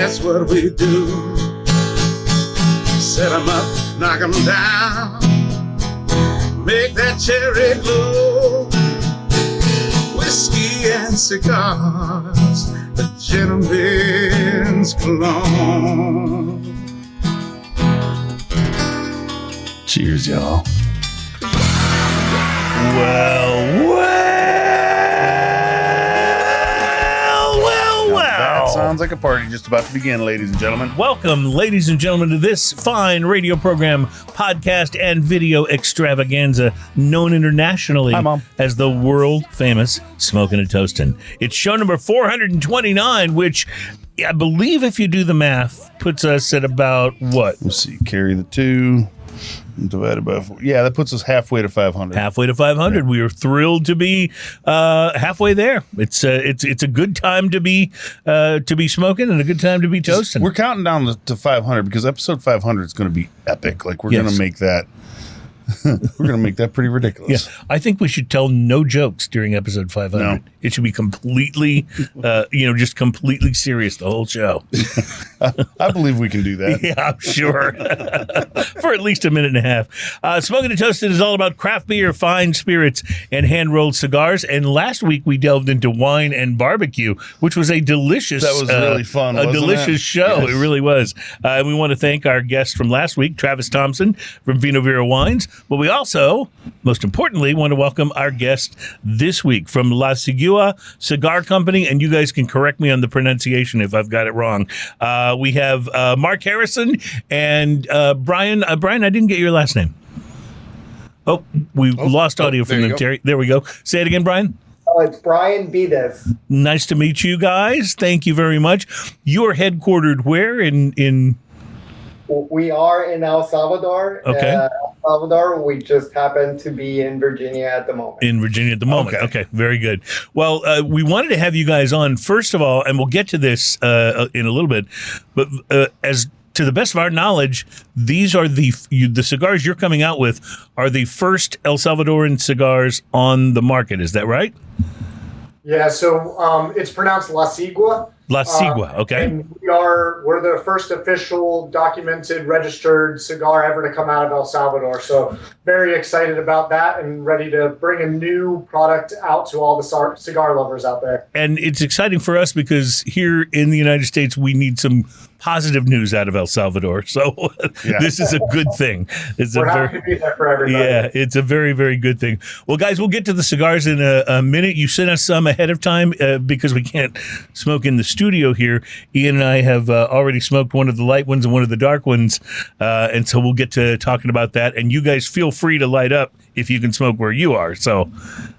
that's what we do. Set 'em up, knock 'em down, make that cherry glow. Whiskey and cigars, the gentleman's cologne. Cheers, y'all. That sounds like a party just about to begin, ladies and gentlemen. Welcome, ladies and gentlemen, to this fine radio program, podcast, and video extravaganza known internationally as the world-famous Smokin' and Toastin'. It's show number 429, which I believe, if you do the math, puts us at about what? Let's see, carry the 2. Divided by 4. Yeah, that puts us halfway to 500. Halfway to 500. Yeah. We are thrilled to be halfway there. It's a good time to be smoking and a good time to be toasting. We're counting down to 500 because episode 500 is going to be epic. Like we're going to make that. We're going to make that pretty ridiculous. Yeah, I think we should tell no jokes during episode 500. No. It should be completely, just completely serious the whole show. I believe we can do that. Yeah, I'm sure. For at least a minute and a half. Smoking and Toasted is all about craft beer, fine spirits, and hand-rolled cigars. And last week we delved into wine and barbecue, which was a delicious... That was really fun, a delicious show. Yes. It really was. We want to thank our guest from last week, Travis Thompson from Vino Vera Wines. But we also, most importantly, want to welcome our guest this week from La Sigua Cigar Company, and you guys can correct me on the pronunciation if I've got it wrong. We have Mark Harrison and Brian. Brian, I didn't get your last name. Oh, we lost audio from them, Terry. There we go. Say it again, Brian. Oh, it's Brian Bedes. Nice to meet you guys. Thank you very much. You are headquartered where in We are in El Salvador. Okay. El Salvador. We just happen to be in Virginia at the moment. In Virginia at the moment. Okay. Very good. Well, we wanted to have you guys on, first of all, and we'll get to this in a little bit, but as to the best of our knowledge, these are the cigars you're coming out with are the first El Salvadoran cigars on the market. Is that right? Yeah, so it's pronounced La Sigua. La Sigua, okay. And we're the first official documented registered cigar ever to come out of El Salvador. So very excited about that and ready to bring a new product out to all the cigar lovers out there. And it's exciting for us because here in the United States, we need some positive news out of El Salvador. So This is a good thing. We're happy to be there for everybody. Yeah, it's a very, very good thing. Well, guys, we'll get to the cigars in a minute. You sent us some ahead of time because we can't smoke in the studio here. Ian and I have already smoked one of the light ones and one of the dark ones. And so we'll get to talking about that. And you guys feel free to light up if you can smoke where you are. So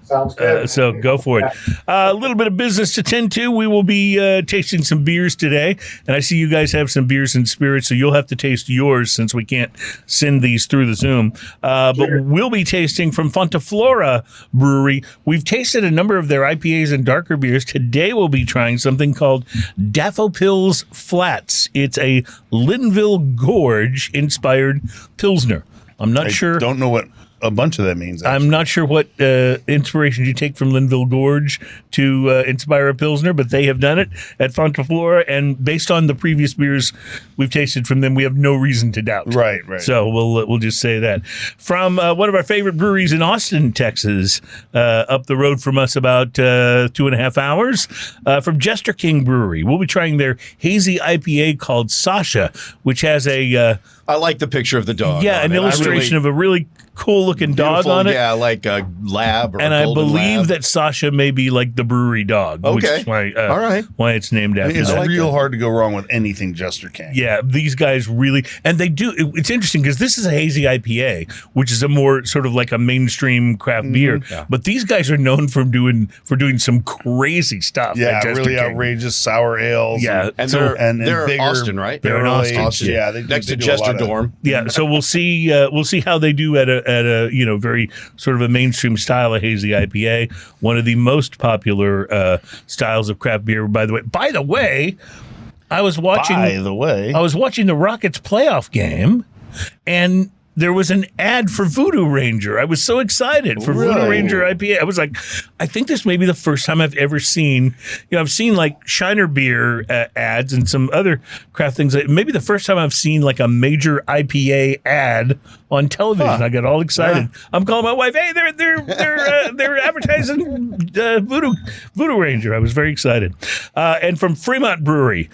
sounds good. So go for it. A little bit of business to tend to. We will be tasting some beers today. And I see you guys have some beers and spirits, so you'll have to taste yours since we can't send these through the Zoom. But we'll be tasting from Fonta, Flora Brewery. We've tasted a number of their IPAs and darker beers. Today we'll be trying something called DaffoPilz Flats. It's a Linville-Gorge inspired Pilsner. I'm not sure. Don't know what a bunch of that means. Actually. I'm not sure what inspiration you take from Linville-Gorge to inspire a Pilsner, but they have done it at Fonta Flora, and based on the previous beers we've tasted from them, we have no reason to doubt. Right. So we'll just say that. From one of our favorite breweries in Austin, Texas, up the road from us about 2.5 hours, from Jester King Brewery. We'll be trying their Hazy IPA called Shasha, which has a... I like the picture of the dog. Yeah, an illustration of a really cool-looking dog on it. Yeah, like a lab or and a golden I believe lab. that Sasha may be like the brewery dog, which is why, all right. why it's named after It's that. real hard to go wrong with anything Jester King. Yeah, these guys really, and they do. It's interesting because this is a hazy IPA, which is a more sort of like a mainstream craft beer. Yeah. But these guys are known for doing some crazy stuff. Yeah, like Jester really King. outrageous sour ales. Yeah, And so, they're bigger Austin, right? They're in Austin. Yeah, next to do a Jester lot of- Dorm. yeah. So we'll see how they do at a very sort of a mainstream style of hazy IPA. One of the most popular styles of craft beer. By the way, I was watching the Rockets playoff game, and there was an ad for Voodoo Ranger. I was so excited for Voodoo Ranger IPA. I was like, I think this may be the first time I've ever seen, I've seen like Shiner Beer ads and some other craft things. Maybe the first time I've seen like a major IPA ad on television. I got all excited. Yeah. I'm calling my wife, hey, they're advertising Voodoo Ranger. I was very excited. And from Fremont Brewery,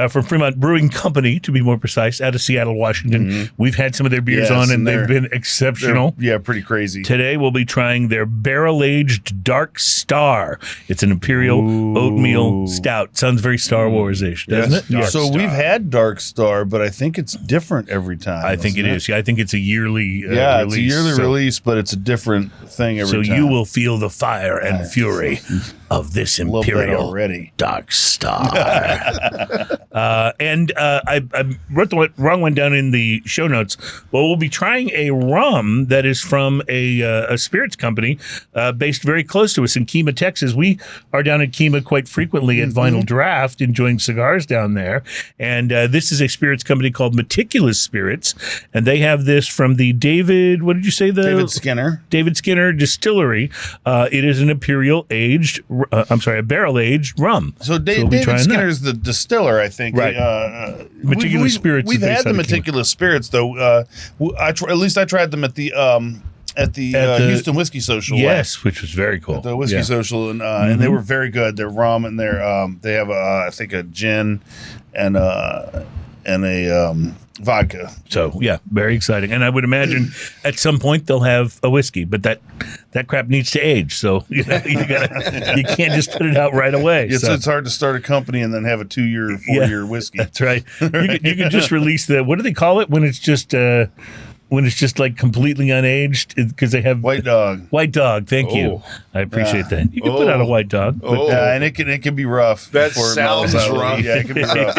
from Fremont Brewing Company, to be more precise, out of Seattle, Washington. We've had some of their beers on, and they've been exceptional. Pretty crazy. Today, we'll be trying their barrel-aged Dark Star. It's an Imperial Oatmeal Stout. Sounds very Star Wars-ish, doesn't it? Dark Star. We've had Dark Star, but I think it's different every time. I think it is. Yeah, I think it's a yearly release. It's a yearly release, but it's a different thing every time. So you will feel the fire and fury of this Imperial Dark Star. And I wrote the wrong one down in the show notes. Well, we'll be trying a rum that is from a spirits company based very close to us in Kemah, Texas. We are down in Kemah quite frequently at Vinyl Draft, enjoying cigars down there. And this is a spirits company called Meticulous Spirits, and they have this from the David Skinner Distillery. It is an Imperial aged. A barrel-aged rum. So David Skinner is the distiller, I think. Right. Meticulous Spirits. We've had the Meticulous Spirits, though. At least I tried them at the Houston Whiskey Social. Yes, which was very cool. At the Whiskey Social, and they were very good. Their rum and they have I think a gin and a vodka. So very exciting. And I would imagine at some point they'll have a whiskey, but that crap needs to age. So you can't just put it out right away. It's hard to start a company and then have a 2-year, 4-year whiskey. That's right. You could just release what do they call it when it's just like completely unaged, because they have White Dog. White Dog, thank you. I appreciate that. You can put out a White Dog, but, and it can be rough. That sounds rough. Yeah, it can be rough.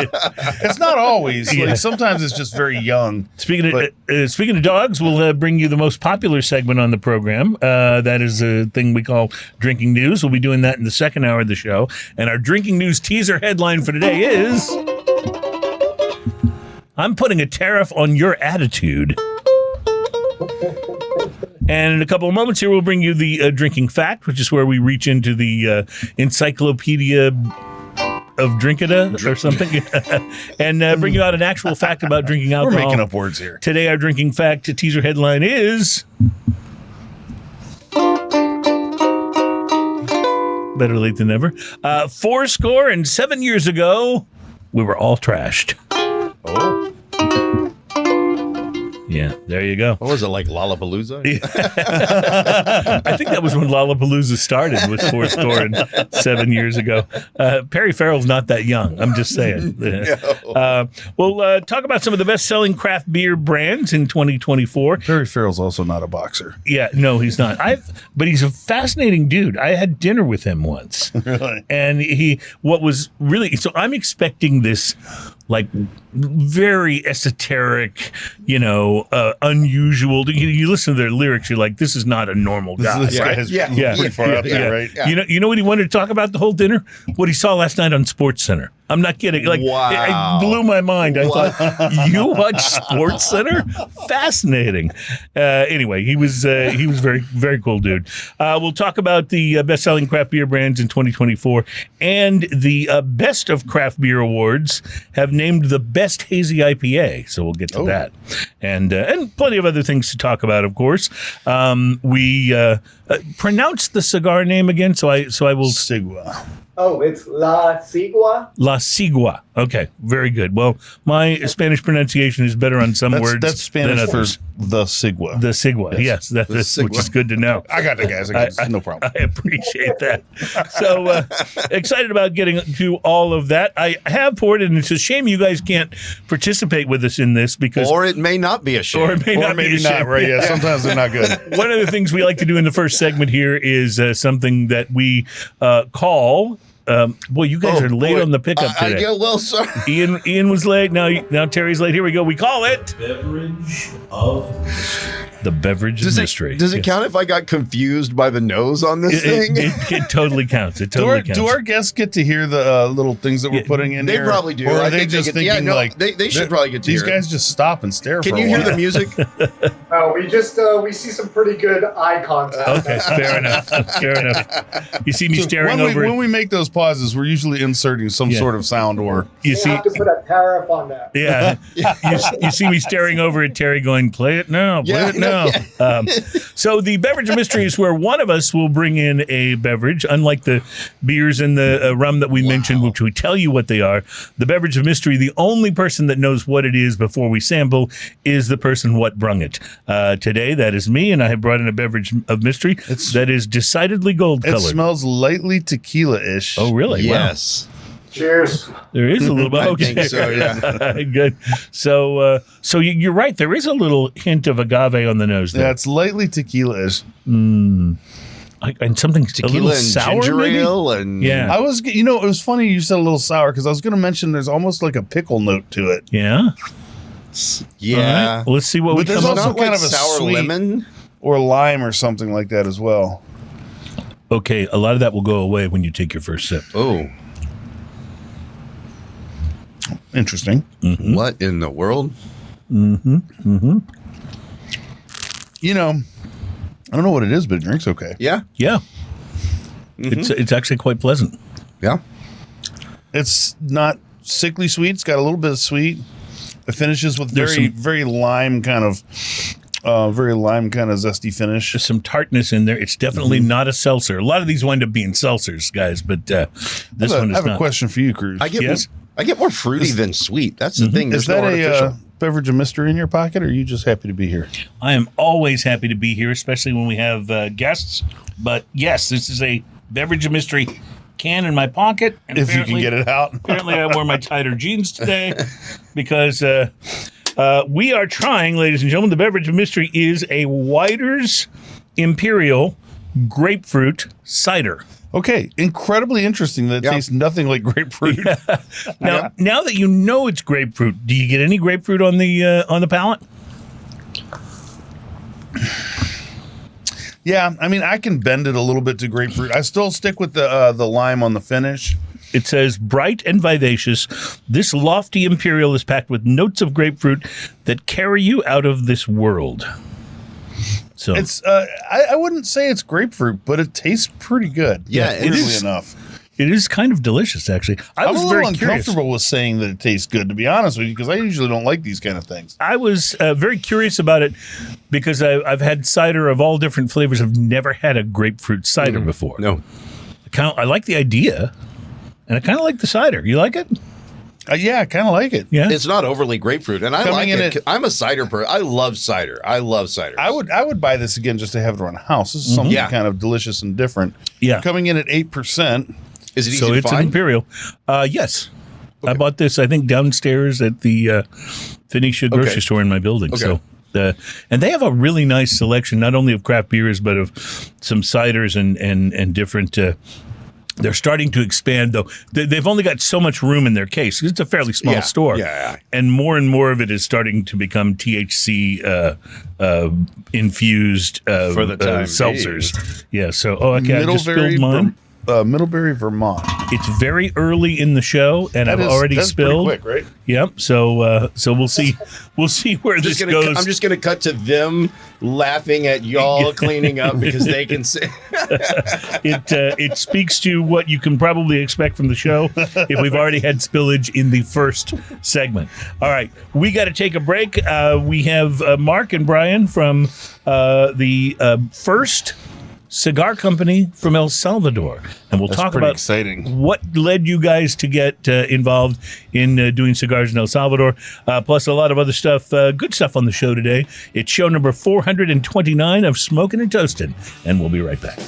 It's not always. Like, sometimes it's just very young. Speaking of dogs, we'll bring you the most popular segment on the program. That is a thing we call Drinking News. We'll be doing that in the second hour of the show. And our Drinking News teaser headline for today is, I'm putting a tariff on your attitude. And in a couple of moments here, we'll bring you the drinking fact, which is where we reach into the encyclopedia of Drinkita or something, and bring you out an actual fact about drinking alcohol. We're making up words here. Today, our drinking fact teaser headline is, better late than never. 407 years ago, we were all trashed. Oh. Yeah, there you go. What was it, like Lollapalooza? I think that was when Lollapalooza started, was 407 years ago. Perry Farrell's not that young. I'm just saying. No. We'll talk about some of the best-selling craft beer brands in 2024. Perry Farrell's also not a boxer. Yeah, no, he's not. But he's a fascinating dude. I had dinner with him once. Really? And so I'm expecting this, like, very esoteric, unusual. You listen to their lyrics, you're like, this is not a normal guy. This guy is pretty far up there, right? Yeah. You know what he wanted to talk about the whole dinner? What he saw last night on SportsCenter. I'm not kidding. Like, wow. It blew my mind. I thought, you watch SportsCenter? Fascinating. Anyway, he was very, very cool dude. We'll talk about the best-selling craft beer brands in 2024, and the Best of Craft Beer Awards have named the best hazy IPA. So we'll get to that, and plenty of other things to talk about. Of course, we pronounce the cigar name again. So I will. Sigua. Oh, it's La Sigua? La Sigua. Okay, very good. Well, my Spanish pronunciation is better on some words. That's Spanish than for others. the Sigua. The Sigua, yes, which is good to know. I got that, guys. No problem. I appreciate that. So excited about getting to all of that. I have poured it, and it's a shame you guys can't participate with us in this because, or it may not be a shame, or maybe not. Right? Yeah, sometimes they're not good. One of the things we like to do in the first segment here is something that we call. Boy, you guys are late on the pickup today. Well, sorry. Ian was late. Now Terry's late. Here we go. We call it Beverage of Mystery. The Beverage of Mystery. Does it count if I got confused by the nose on this thing? It totally counts. It totally counts. Do our guests get to hear the little things that we're putting in they here? Probably do. Or are I they think just they thinking they should probably get to these hear guys it. just stop and stare Can for you a hear while? the music? Oh, we see some pretty good eye contact. Okay, fair enough. Fair enough. You see me staring when over. when we make those pauses, we're usually inserting some sort of sound or you You have to put a tariff on that. Yeah, you see me staring over at Terry going, play it now, play it now. So the beverage of mystery is where one of us will bring in a beverage, unlike the beers and the rum that we mentioned, which we tell you what they are. The beverage of mystery, the only person that knows what it is before we sample is the person what brung it. Today, that is me, and I have brought in a beverage of mystery that is decidedly gold it colored. smells lightly tequila-ish. Oh, really? Yes. Cheers. Wow. There is a little bit. I Okay. think so, yeah. Good. So, you're right. There is a little hint of agave on the nose there. Yeah, it's lightly tequila-ish. And something a Tequila little and sour, ginger maybe? ale and Yeah. It was funny you said a little sour because I was going to mention there's almost like a pickle note to it. Yeah. yeah. All right. Well, let's see what But we there's come up also with. Not kind like of a sour sweet- lemon. Or lime or something like that as well. Okay, a lot of that will go away when you take your first sip. Oh, Interesting. what in the world? You know, I don't know what it is, but it drinks okay. Yeah. Yeah. It's actually quite pleasant. Yeah. It's not sickly sweet. It's got a little bit of sweet. It finishes with There's very lime kind of zesty finish. There's some tartness in there. It's definitely not a seltzer. A lot of these wind up being seltzers, guys, but this one I is have not. a question for you, Cruz. I get Yes. more fruity than sweet. That's the thing. Is There's that no artificial. a beverage of mystery in your pocket, or are you just happy to be here? I am always happy to be here, especially when we have guests. But yes, this is a beverage of mystery can in my pocket. And If you can get it out. Apparently, I wore my tighter jeans today because we are trying, ladies and gentlemen, the beverage of mystery is a Whiter's Imperial grapefruit cider. Okay, incredibly interesting that it Yeah. tastes nothing like grapefruit. Now that you know it's grapefruit, do you get any grapefruit on the palate? Yeah, I mean, I can bend it a little bit to grapefruit. I still stick with the lime on the finish. It says, bright and vivacious, this lofty Imperial is packed with notes of grapefruit that carry you out of this world. So It's I wouldn't say it's grapefruit, but it tastes pretty good. Yeah, it weirdly is. enough. it is kind of delicious, actually. I I'm was a little very curious. uncomfortable with saying that it tastes good, to be honest with you, because I usually don't like these kind of things. I was very curious about it because I've had cider of all different flavors. I've never had a grapefruit cider before. No. I like the idea, and I kind of like the cider. You like it? Yeah, I kind of like it. Yeah. It's not overly grapefruit, and I Coming like in it. at- I'm a cider person. I love cider. I love cider. I would buy this again just to have it around the house. This is something Yeah. kind of delicious and different. Yeah. Coming in at 8%. Is it easy So to it's an find? Imperial. Yes. I bought this, I think, downstairs at the Phoenicia grocery Okay. store in my building. Okay. So, and they have a really nice selection, not only of craft beers, but of some ciders and different. They're starting to expand, though. They've only got so much room in their case. It's a fairly small Yeah, store. yeah. And more of it is starting to become THC infused For the time seltzers. Yeah. So, okay, I just spilled mine. Middlebury, Vermont. It's very early in the show, and I've already that's spilled. pretty quick, right? Yep. So we'll see. We'll see where this goes. I'm just gonna cut to them laughing at y'all cleaning up because they can say It speaks to what you can probably expect from the show if we've already had spillage in the first segment. All right, we got to take a break. We have Mark and Brian from the first cigar company from El Salvador, and we'll talk pretty about exciting. what led you guys to get involved in doing cigars in El Salvador, plus a lot of other stuff, good stuff on the show today. It's show number 429 of Smoking and Toasting, and we'll be right back.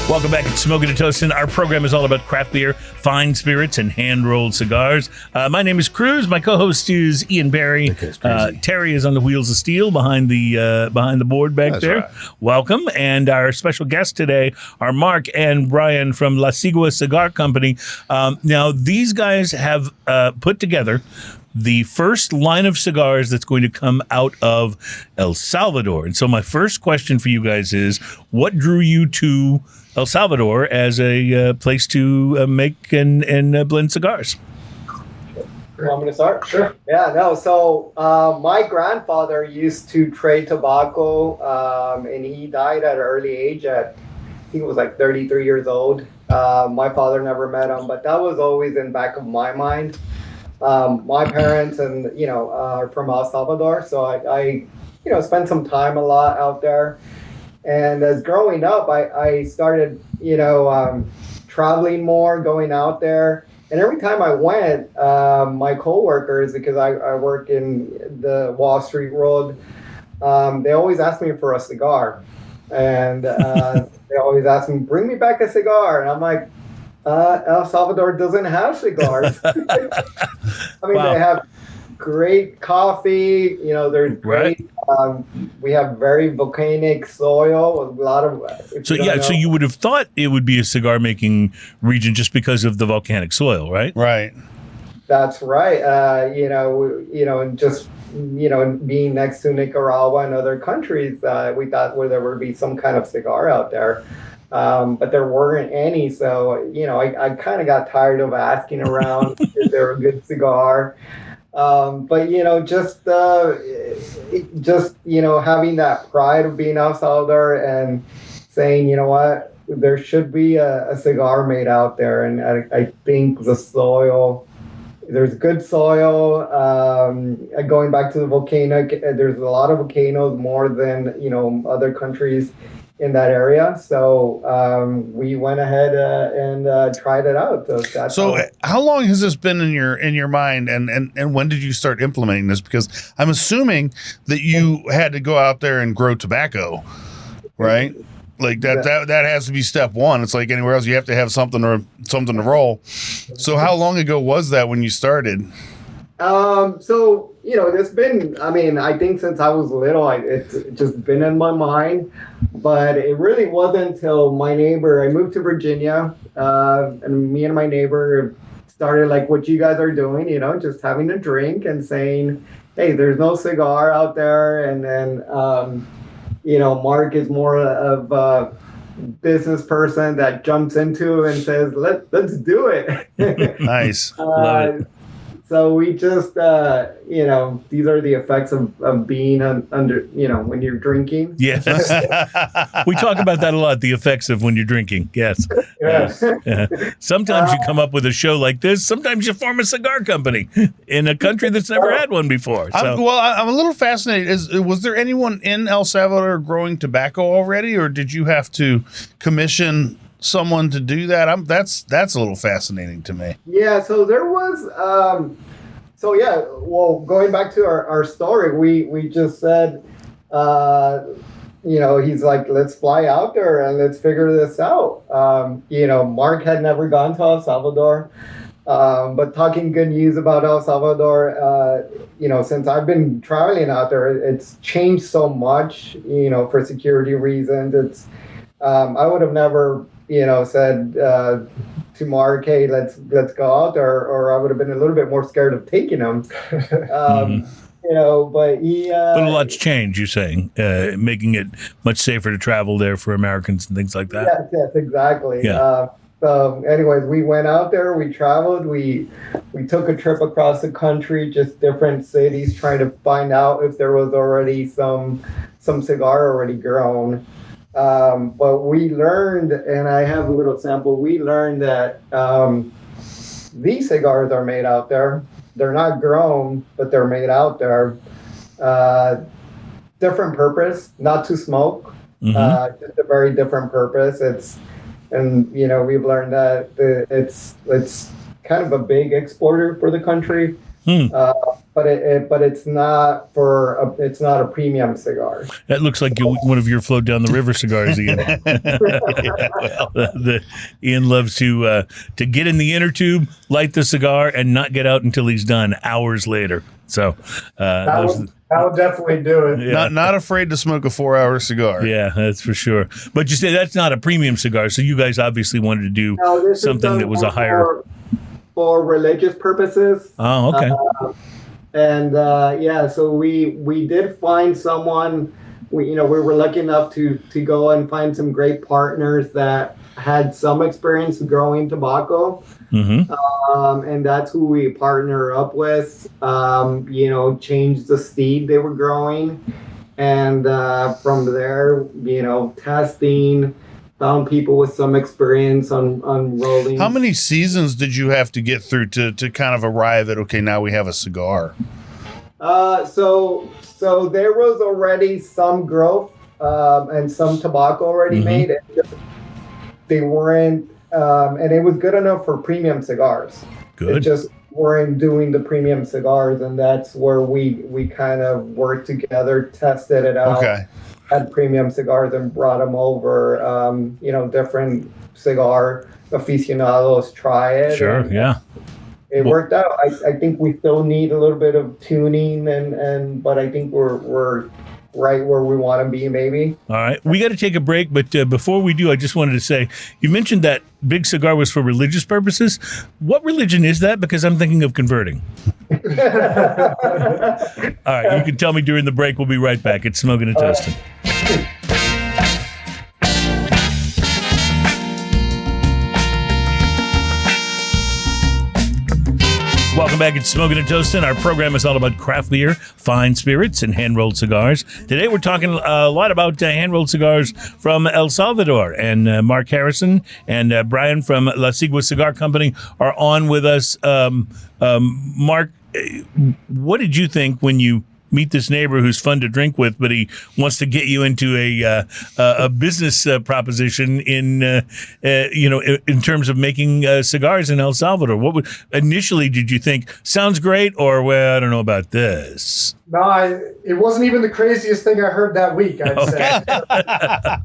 Welcome back to Smoking and Toasting. Our program is all about craft beer, fine spirits, and hand-rolled cigars. My name is Cruz. My co-host is Ian Barry. Terry is on the wheels of steel behind the board back there. right. Welcome. And our special guests today are Mark and Brian from La Sigua Cigar Company. Now, these guys have put together the first line of cigars that's going to come out of El Salvador. And so my first question for you guys is, what drew you to El Salvador as a place to make and blend cigars. You want me to start? Sure. Yeah, no. So my grandfather used to trade tobacco, and he died at an early age. I think it was like 33 years old. My father never met him, but that was always in back of my mind. My parents and are from El Salvador, so I spent some time a lot out there. And as growing up, I started traveling more, going out there. And every time I went, my coworkers, because I work in the Wall Street world, they always ask me for a cigar. And they always ask me, bring me back a cigar. And I'm like, El Salvador doesn't have cigars. I mean, Wow. They have great coffee. They're great. Right. We have very volcanic soil. A lot of So you would have thought it would be a cigar making region just because of the volcanic soil, right? Right. That's right. And just being next to Nicaragua and other countries, we thought there would be some kind of cigar out there. But there weren't any, so I kind of got tired of asking around if there were a good cigar. But just having that pride of being El Salvador and saying, you know what, there should be a cigar made out there, and I think the soil. There's good soil. Going back to the volcanic, there's a lot of volcanoes, more than other countries in that area. So we went ahead and tried it out. So how long has this been in your mind, and when did you start implementing this? Because I'm assuming that you had to go out there and grow tobacco, right? Like that has to be step one. It's like anywhere else, you have to have something to roll. So how long ago was that when you started? So it's been, I think since I was little, it's just been in my mind, but it really wasn't until I moved to Virginia, and me and my neighbor started like what you guys are doing, just having a drink and saying, hey, there's no cigar out there. And then, Mark is more of a business person that jumps into and says, let's do it. Nice. Love it. So we just, these are the effects of being under, when you're drinking. Yes. We talk about that a lot, the effects of when you're drinking. Yes. Yeah. Sometimes you come up with a show like this. Sometimes you form a cigar company in a country that's never had one before. So. I'm a little fascinated. Was there anyone in El Salvador growing tobacco already, or did you have to commission someone to do that? That's a little fascinating to me. Yeah, so there was going back to our story, we just said he's like, let's fly out there and let's figure this out. Mark had never gone to El Salvador, but talking good news about El Salvador, since I've been traveling out there, it's changed so much, for security reasons. It's I would have never said to Mark, hey, let's go out there, or I would have been a little bit more scared of taking him. But he... but a lot's changed, you're saying, making it much safer to travel there for Americans and things like that. Yes, exactly. Yeah. So anyways, we went out there, we traveled, we took a trip across the country, just different cities, trying to find out if there was already some cigar already grown. But we learned, and I have a little sample, we learned that these cigars are made out there. They're not grown, but they're made out there. Different purpose, not to smoke, just a very different purpose. We've learned that it's kind of a big exporter for the country. But it's not a premium cigar. That looks like one of your float down the river cigars, Ian. Ian loves to get in the inner tube, light the cigar, and not get out until he's done hours later. So that would definitely do it. Yeah. Not afraid to smoke a 4-hour cigar. Yeah, that's for sure. But you say that's not a premium cigar, so you guys obviously wanted to do something that was a higher. For religious purposes. Oh, okay. So we did find someone we were lucky enough to go and find some great partners that had some experience growing tobacco. And that's who we partner up with, change the seed they were growing. And from there, testing, found people with some experience on rolling. How many seasons did you have to get through to kind of arrive at, okay, now we have a cigar? So there was already some growth and some tobacco already made. They weren't, and it was good enough for premium cigars. Good. It just weren't doing the premium cigars, and that's where we kind of worked together, tested it out. Okay. Had premium cigars and brought them over. Different cigar aficionados try it. Sure. Yeah. It worked out. I think we still need a little bit of tuning, but I think we're right where we want to be, maybe. All right. We got to take a break, but before we do, I just wanted to say, you mentioned that Big Cigar was for religious purposes. What religion is that? Because I'm thinking of converting. All right. You can tell me during the break. We'll be right back. It's Smoking and Toasting. Welcome back. It's Smoking and Toasting. Our program is all about craft beer, fine spirits, and hand-rolled cigars. Today we're talking a lot about hand-rolled cigars from El Salvador. And Mark Harrison and Brian from La Sigua Cigar Company are on with us. Mark, what did you think when you meet this neighbor who's fun to drink with, but he wants to get you into a business proposition in terms of making cigars in El Salvador? What initially did you think? Sounds great, or well, I don't know about this. No, it wasn't even the craziest thing I heard that week, I'd say.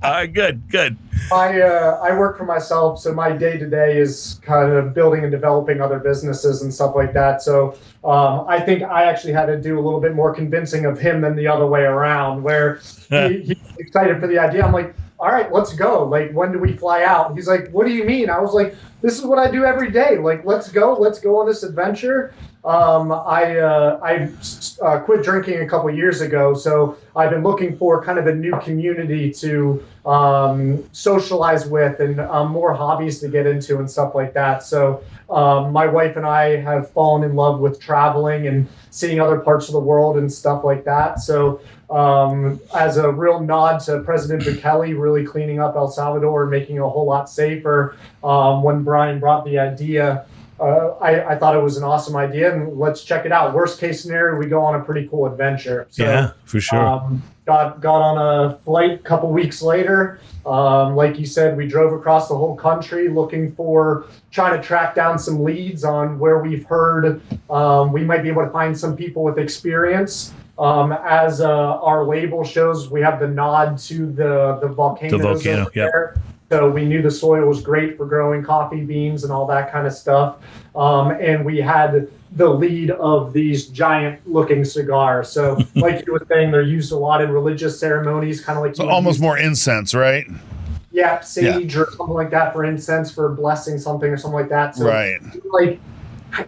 All right, good. I work for myself, so my day-to-day is kind of building and developing other businesses and stuff like that. So I think I actually had to do a little bit more convincing of him than the other way around, where he's excited for the idea. I'm like, all right, let's go. Like, when do we fly out? He's like, what do you mean? I was like, this is what I do every day. Like, let's go on this adventure. I quit drinking a couple years ago, so I've been looking for kind of a new community to socialize with and more hobbies to get into and stuff like that. So my wife and I have fallen in love with traveling and seeing other parts of the world and stuff like that. So as a real nod to President Bukele really cleaning up El Salvador and making it a whole lot safer, when Brian brought the idea, I thought it was an awesome idea, and let's check it out. Worst case scenario, we go on a pretty cool adventure. So, yeah, for sure. Got on a flight a couple weeks later. Like you said, we drove across the whole country trying to track down some leads on where we've heard we might be able to find some people with experience. As our label shows, we have the nod to the volcanoes. The volcano, yeah. So we knew the soil was great for growing coffee beans and all that kind of stuff. And we had the lead of these giant looking cigars. So like you were saying, they're used a lot in religious ceremonies, kind of like... So almost more incense, right? Yeah, sage or something like that for incense, for blessing something or something like that. So, right. Like,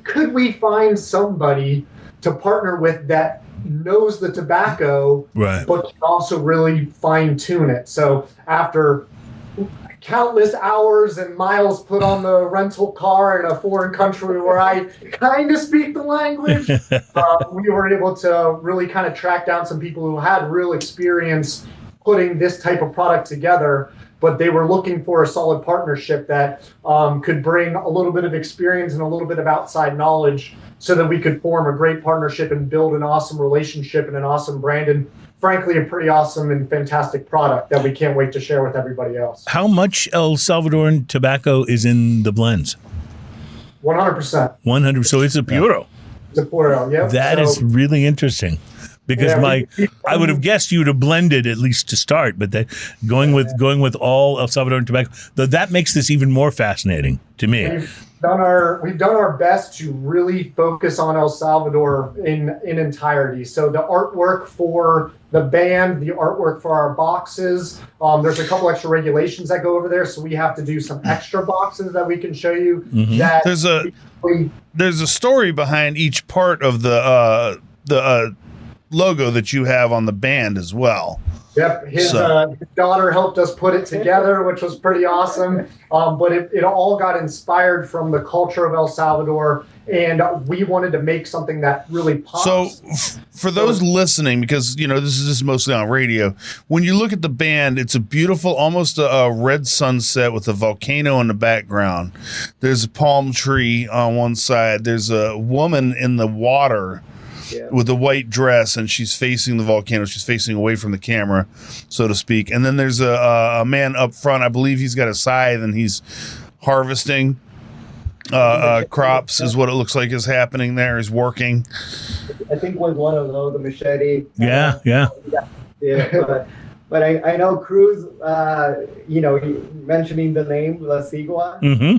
could we find somebody to partner with that knows the tobacco, right, but can also really fine tune it? So after countless hours and miles put on the rental car in a foreign country where I kind of speak the language, we were able to really kind of track down some people who had real experience putting this type of product together, but they were looking for a solid partnership that could bring a little bit of experience and a little bit of outside knowledge so that we could form a great partnership and build an awesome relationship and an awesome brand, and frankly, a pretty awesome and fantastic product that we can't wait to share with everybody else. How much El Salvadoran tobacco is in the blends? 100%. 100. So it's a puro. It's a puro, yeah. That is really interesting. Because I would have guessed you would have blended at least to start, but going with all El Salvadoran tobacco, that makes this even more fascinating to me. We've done our best to really focus on El Salvador in entirety. So the artwork for the band, the artwork for our boxes, there's a couple extra regulations that go over there, so we have to do some extra boxes that we can show you. Mm-hmm. That there's a story behind each part of the logo that you have on the band as well. Yep, his So- daughter helped us put it together, which was pretty awesome. But it all got inspired from the culture of El Salvador, and we wanted to make something that really pops. So, for those listening, because this is just mostly on radio, when you look at the band, it's a beautiful, almost a red sunset with a volcano in the background. There's a palm tree on one side. There's a woman in the water with a white dress, and she's facing the volcano. She's facing away from the camera, so to speak. And then there's a man up front. I believe he's got a scythe, and he's harvesting crops is what it looks like is happening there. He's working. I think was one of those, the machete. Yeah. But I know Cruz, mentioning the name La Sigua. Mm-hmm.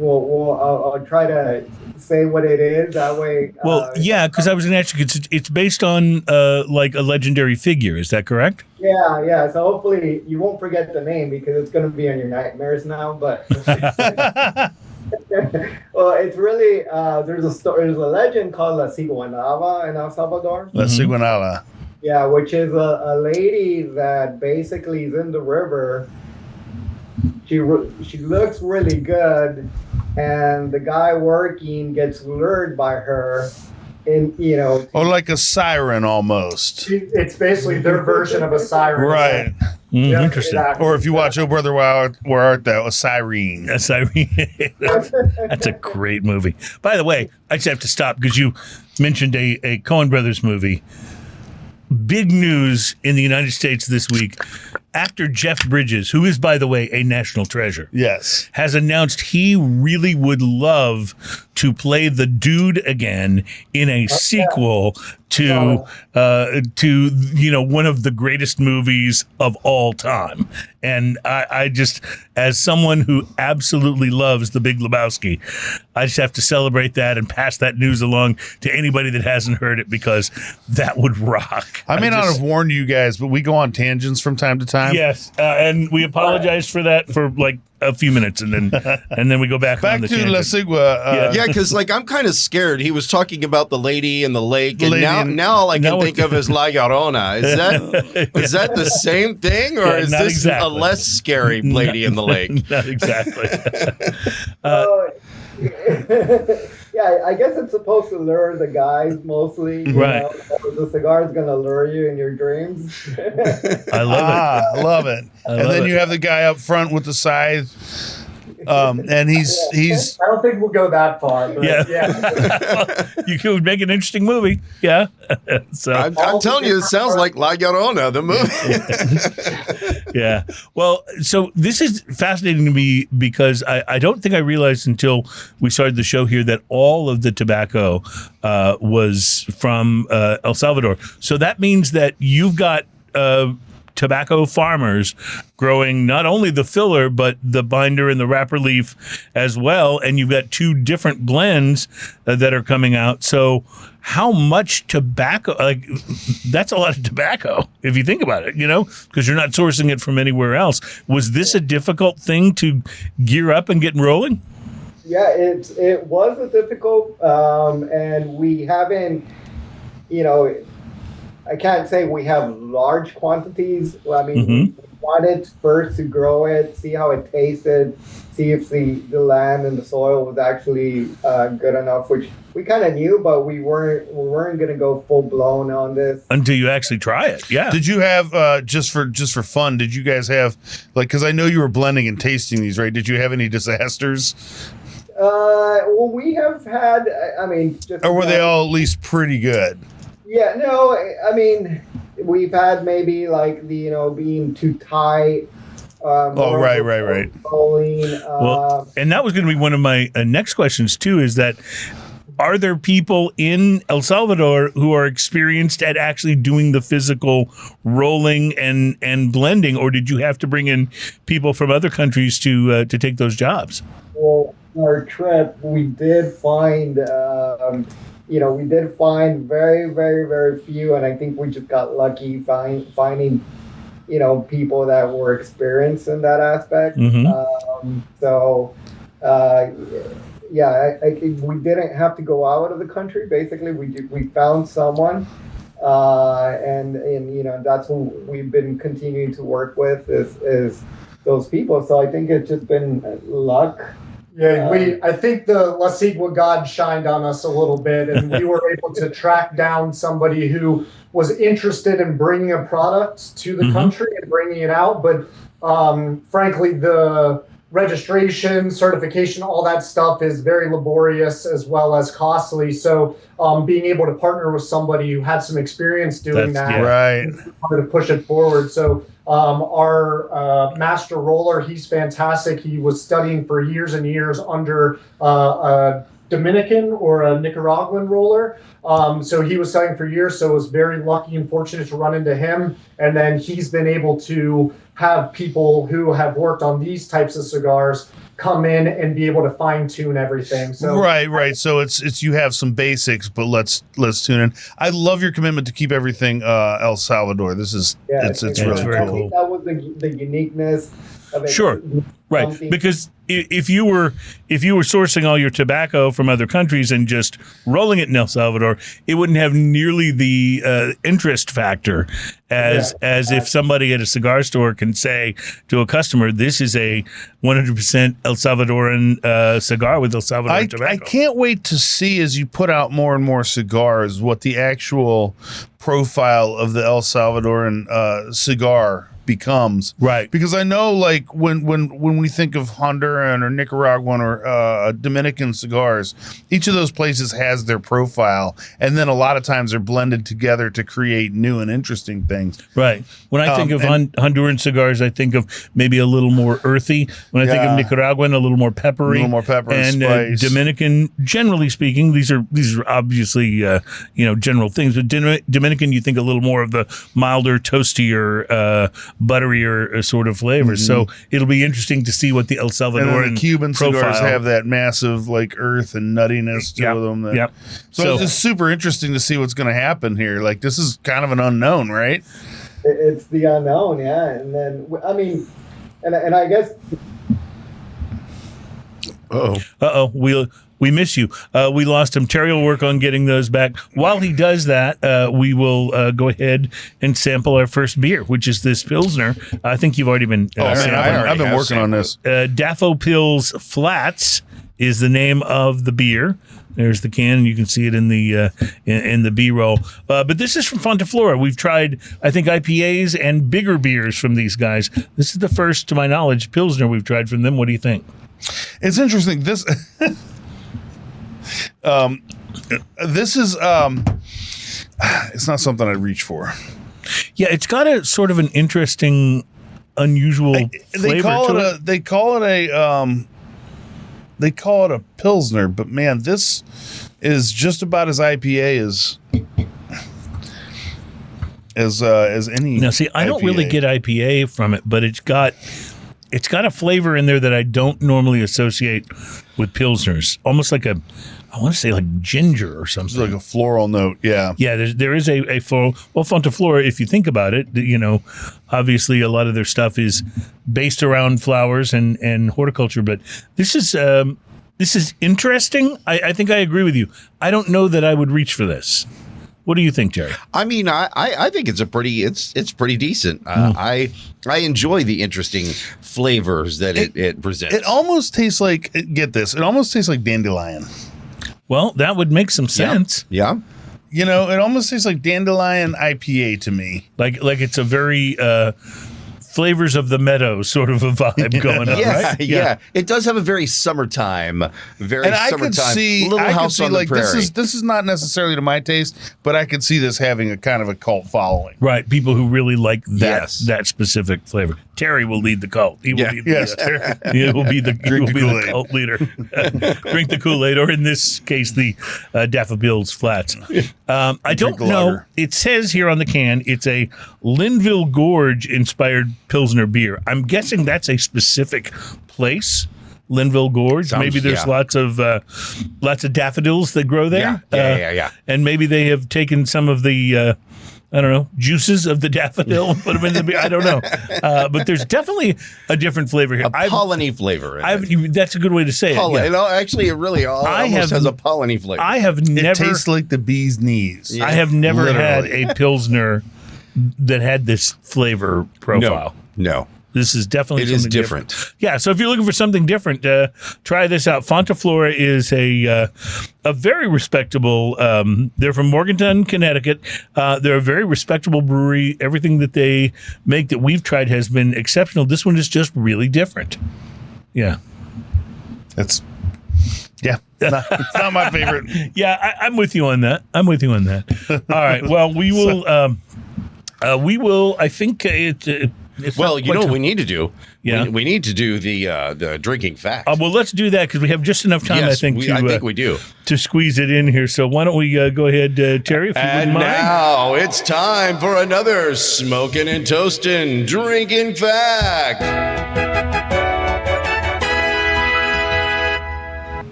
I'll try to say what it is. That way. Well, yeah, because I was going to ask you, it's based on like a legendary figure. Is that correct? Yeah. So hopefully you won't forget the name because it's going to be on your nightmares now. But well, it's really there's a legend called La Ciguanaba in El Salvador. La Ciguanala. Yeah, which is a lady that basically is in the river. She looks really good, and the guy working gets lured by her, and like a siren almost. It's basically their version of a siren. Right. Yeah, Interesting. exactly. Or if you watch Oh Brother, Where Art Thou? A siren. That's that's a great movie. By the way, I just have to stop because you mentioned a Coen Brothers movie. Big news in the United States this week. Actor Jeff Bridges, who is, by the way, a national treasure, Yes. has announced he really would love to play the dude again in a sequel to one of the greatest movies of all time. And I just, as someone who absolutely loves The Big Lebowski, I just have to celebrate that and pass that news along to anybody that hasn't heard it because that would rock. I may not have warned you guys, but we go on tangents from time to time. Yes, and we apologize for that for like a few minutes, and then we go back on the to tangent. La Sigua. Yeah, because I'm kind of scared. He was talking about the lady in the lake, and now all I can think of is La Llorona. Is that the same thing, or Yeah, is not this exactly. a less scary lady in the lake? Not exactly. Yeah, I guess it's supposed to lure the guys mostly. Right. The cigar is going to lure you in your dreams. I love I love it. love And then it. you have the guy up front with the scythe. And he's I don't think we'll go that far. But Yeah. yeah. You could make an interesting movie. Yeah. So I'm telling you, it sounds like La Llorona, the movie. yeah. Well, so this is fascinating to me because I don't think I realized until we started the show here that all of the tobacco was from El Salvador. So that means that you've got tobacco farmers growing not only the filler but the binder and the wrapper leaf as well, and you've got two different blends that are coming out. So how much tobacco, like that's a lot of tobacco if you think about it, because you're not sourcing it from anywhere else. Was this a difficult thing to gear up and get rolling? Yeah, it was a difficult, and we haven't, I can't say we have large quantities. Well, I mean, we wanted first to grow it, see how it tasted, see if the land and the soil was actually good enough, which we kind of knew, but we weren't going to go full blown on this Until you actually try it. Yeah. Did you have just for fun? Did you guys have because I know you were blending and tasting these, right? Did you have any disasters? Well, we have had. I mean, Or were they all at least pretty good? Yeah, no, I mean, we've had maybe like being too tight. Right. Rolling, Well, and that was going to be one of my next questions too, is that are there people in El Salvador who are experienced at actually doing the physical rolling and blending, or did you have to bring in people from other countries to take those jobs? Well, our trip, we did find, we did find very, very, very few, and I think we just got lucky finding, people that were experienced in that aspect. We didn't have to go out of the country. Basically, we found someone, and that's who we've been continuing to work with is those people. So I think it's just been luck. Yeah, I think the La Sigua God shined on us a little bit, and we were able to track down somebody who was interested in bringing a product to the country and bringing it out. But frankly, the registration, certification, all that stuff is very laborious as well as costly. So being able to partner with somebody who had some experience doing right, to push it forward. So our master roller, he's fantastic. He was studying for years and years under a Dominican or a Nicaraguan roller. So he was studying for years, so was very lucky and fortunate to run into him. And then he's been able to have people who have worked on these types of cigars come in and be able to fine tune everything. So right. So it's you have some basics, but let's tune in. I love your commitment to keep everything El Salvador. This is it's really very cool. That was the uniqueness of it. Sure. Right, because if you were sourcing all your tobacco from other countries and just rolling it in El Salvador, it wouldn't have nearly the interest factor as if somebody at a cigar store can say to a customer, "This is a 100% El Salvadoran cigar with El Salvadoran tobacco." I can't wait to see as you put out more and more cigars what the actual profile of the El Salvadoran cigar becomes, right? Because I know, like when we think of Honduran or Nicaraguan or Dominican cigars, each of those places has their profile, and then a lot of times they're blended together to create new and interesting things. Right. When I think of Honduran cigars, I think of maybe a little more earthy. When I think of Nicaraguan, a little more peppery. And Dominican, generally speaking, these are obviously general things. But Dominican, you think a little more of the milder, toastier, butterier sort of flavors. So it'll be interesting to see what the El Salvadoran and the Cuban profile. Cigars have that massive like earth and nuttiness to them. So it's just super interesting to see what's going to happen here. Like this is kind of an unknown, right? It's the unknown, yeah. And then I mean, and I guess. We miss you. We lost him. Terry will work on getting those back. While he does that, we will go ahead and sample our first beer, which is this Pilsner. I think you've already been sampling. I've been working on this. DaffoPilz Flats is the name of the beer. There's the can, and you can see it in the in the B-roll. But this is from Fonta, Flora. We've tried, I think, IPAs and bigger beers from these guys. This is the first, to my knowledge, Pilsner we've tried from them. What do you think? It's interesting. This this is it's not something I'd reach for. Yeah, it's got a sort of an interesting, unusual flavor. They call it a Pilsner, but man, this is just about as IPA as any. Now, see, I don't really get IPA from it, but it's got a flavor in there that I don't normally associate with Pilsners. Almost like I want to say like ginger or something. It's like a floral note, yeah. Yeah, there is a floral. Well, Fonta, Flora, if you think about it, obviously a lot of their stuff is based around flowers and horticulture, but this is interesting. I think I agree with you. I don't know that I would reach for this. What do you think, Terry? I mean, I think it's pretty decent. I enjoy the interesting flavors that it presents. It almost tastes like, get this, it almost tastes like dandelion. Well, that would make some sense. Yeah. It almost tastes like dandelion IPA to me. Like it's a very flavors of the meadow sort of a vibe going on, right? Yeah. It does have a very summertime, little house on the prairie. This is not necessarily to my taste, but I could see this having a kind of a cult following. Right. People who really like that specific flavor. Terry will lead the cult. He will be he will be the cult leader. Drink the Kool-Aid, or in this case, the DaffoPilz Flats. I don't know. It says here on the can, it's a Linville-Gorge inspired Pilsner beer. I'm guessing that's a specific place, Linville-Gorge. Maybe there's lots of daffodils that grow there. Yeah. And maybe they have taken some of the I don't know, juices of the daffodil and put them in the beer. I don't know. But there's definitely a different flavor here. A polleny flavor. That's a good way to say it. Yeah. You know, actually, it really almost has a polleny flavor. I have never. It tastes like the bee's knees. Yeah. I have never had a Pilsner that had this flavor profile. No. This is definitely something different. Yeah, so if you're looking for something different, try this out. Fonta Flora is a very respectable. They're from Morganton, Connecticut. They're a very respectable brewery. Everything that they make that we've tried has been exceptional. This one is just really different. Yeah, it's not my favorite. Yeah, I'm with you on that. All right. Well, we will. I think well, you know what we need to do? Yeah. We need to do the drinking fact. Well, let's do that because we have just enough time, yes, I think we do. To squeeze it in here. So why don't we go ahead, Terry, if you wouldn't mind. Now it's time for another smoking and toasting drinking fact.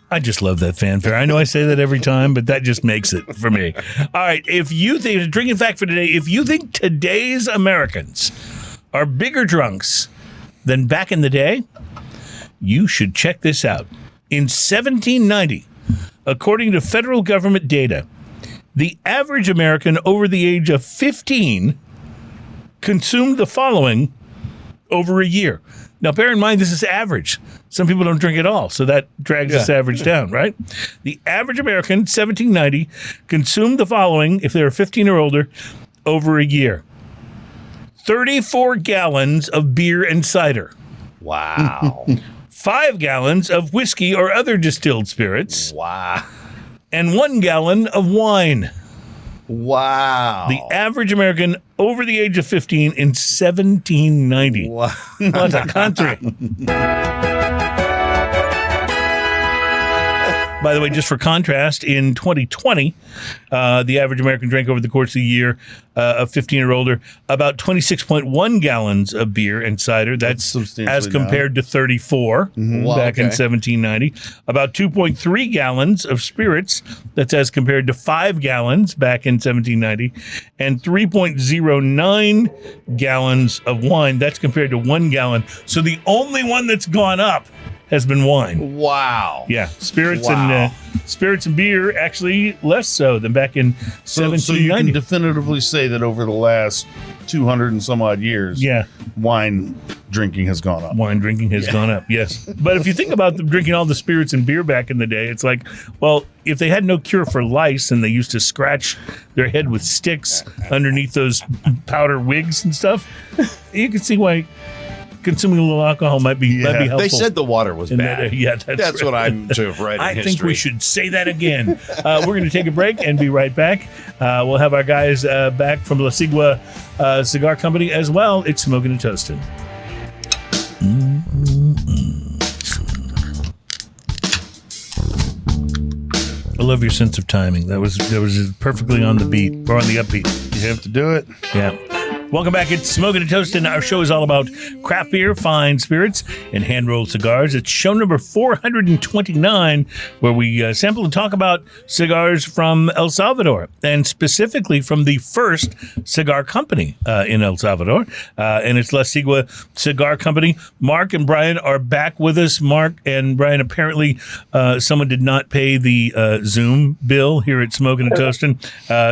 I just love that fanfare. I know I say that every time, but that just makes it for me. All right. If you think, the drinking fact for today, if you think today's Americans are bigger drunks than back in the day, you should check this out. In 1790, according to federal government data, the average American over the age of 15 consumed the following over a year. Now, bear in mind, this is average. Some people don't drink at all, so that drags this average down, right? The average American, 1790, consumed the following, if they were 15 or older, over a year. 34 gallons of beer and cider. Wow. 5 gallons of whiskey or other distilled spirits. Wow. And 1 gallon of wine. Wow. The average American over the age of 15 in 1790. Wow. What a country. By the way, just for contrast, in 2020, the average American drank over the course of the year of 15 or older about 26.1 gallons of beer and cider. That's as compared to 34 back in 1790. About 2.3 gallons of spirits. That's as compared to 5 gallons back in 1790. And 3.09 gallons of wine. That's compared to 1 gallon. So the only one that's gone up has been wine. Wow. Yeah, spirits and beer actually less so than back in 1790. So you can definitively say that over the last 200 and some odd years, wine drinking has gone up. Wine drinking has gone up, yes. But if you think about them drinking all the spirits and beer back in the day, it's like, well, if they had no cure for lice and they used to scratch their head with sticks underneath those powder wigs and stuff, you can see why consuming a little alcohol might be helpful. They said the water was bad. That's what I'm to have read in I history. think we should say that again. We're going to take a break and be right back. We'll have our guys back from La Sigua Cigar Company as well. It's Smoking and Toasting. I love your sense of timing. That was perfectly on the beat, or on the upbeat. You have to do it. Yeah. Welcome back. It's Smoking and Toasting. Our show is all about craft beer, fine spirits, and hand-rolled cigars. It's show number 429, where we sample and talk about cigars from El Salvador, and specifically from the first cigar company in El Salvador, and it's La Sigua Cigar Company. Mark and Brian are back with us. Mark and Brian, apparently someone did not pay the Zoom bill here at Smoking and Toasting,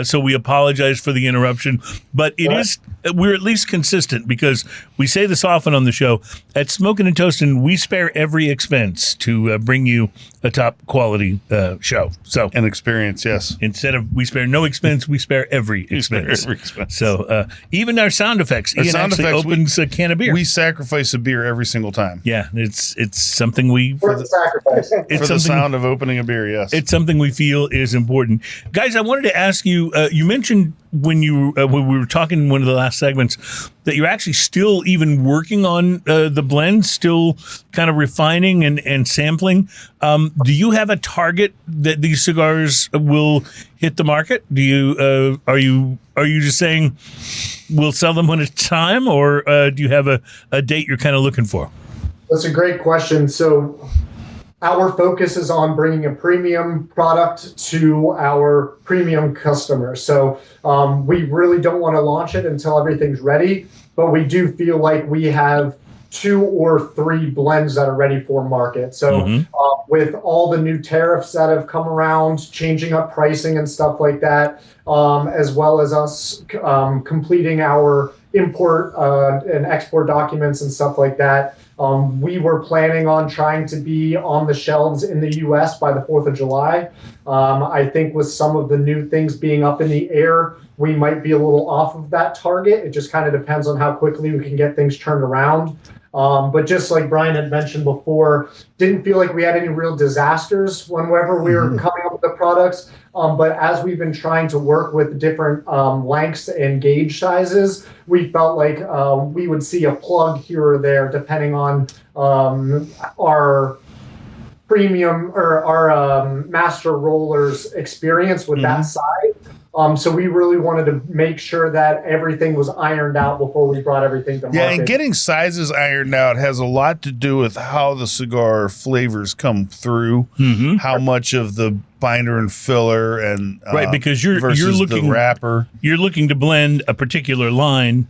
so we apologize for the interruption, but it is... We're at least consistent because we say this often on the show. At Smoking and Toasting, we spare every expense to bring you a top quality show. So an experience, yes. Instead of we spare no expense, we spare every expense. So even our sound effects, Ian actually opens a can of beer. We sacrifice a beer every single time. Yeah, it's something we for the sacrifice. For the sound of opening a beer, yes. It's something we feel is important. Guys, I wanted to ask you, you mentioned when we were talking in one of the last segments that you're actually still even working on the blend, still kind of refining and sampling. Do you have a target that these cigars will hit the market? Do you are you just saying we'll sell them when it's time, or do you have a date you're kind of looking for? That's a great question. So our focus is on bringing a premium product to our premium customers. So we really don't want to launch it until everything's ready, but we do feel like we have 2 or 3 blends that are ready for market. So with all the new tariffs that have come around, changing up pricing and stuff like that, as well as us completing our import and export documents and stuff like that, we were planning on trying to be on the shelves in the U.S. by the 4th of July. I think with some of the new things being up in the air, we might be a little off of that target. It just kind of depends on how quickly we can get things turned around. But just like Brian had mentioned before, didn't feel like we had any real disasters whenever we were coming up with the products. But as we've been trying to work with different lengths and gauge sizes, we felt like we would see a plug here or there depending on our premium or our master rollers experience with that side. So we really wanted to make sure that everything was ironed out before we brought everything to market. Yeah, and getting sizes ironed out has a lot to do with how the cigar flavors come through, how much of the binder and filler and right, because you're looking the wrapper. You're looking to blend a particular line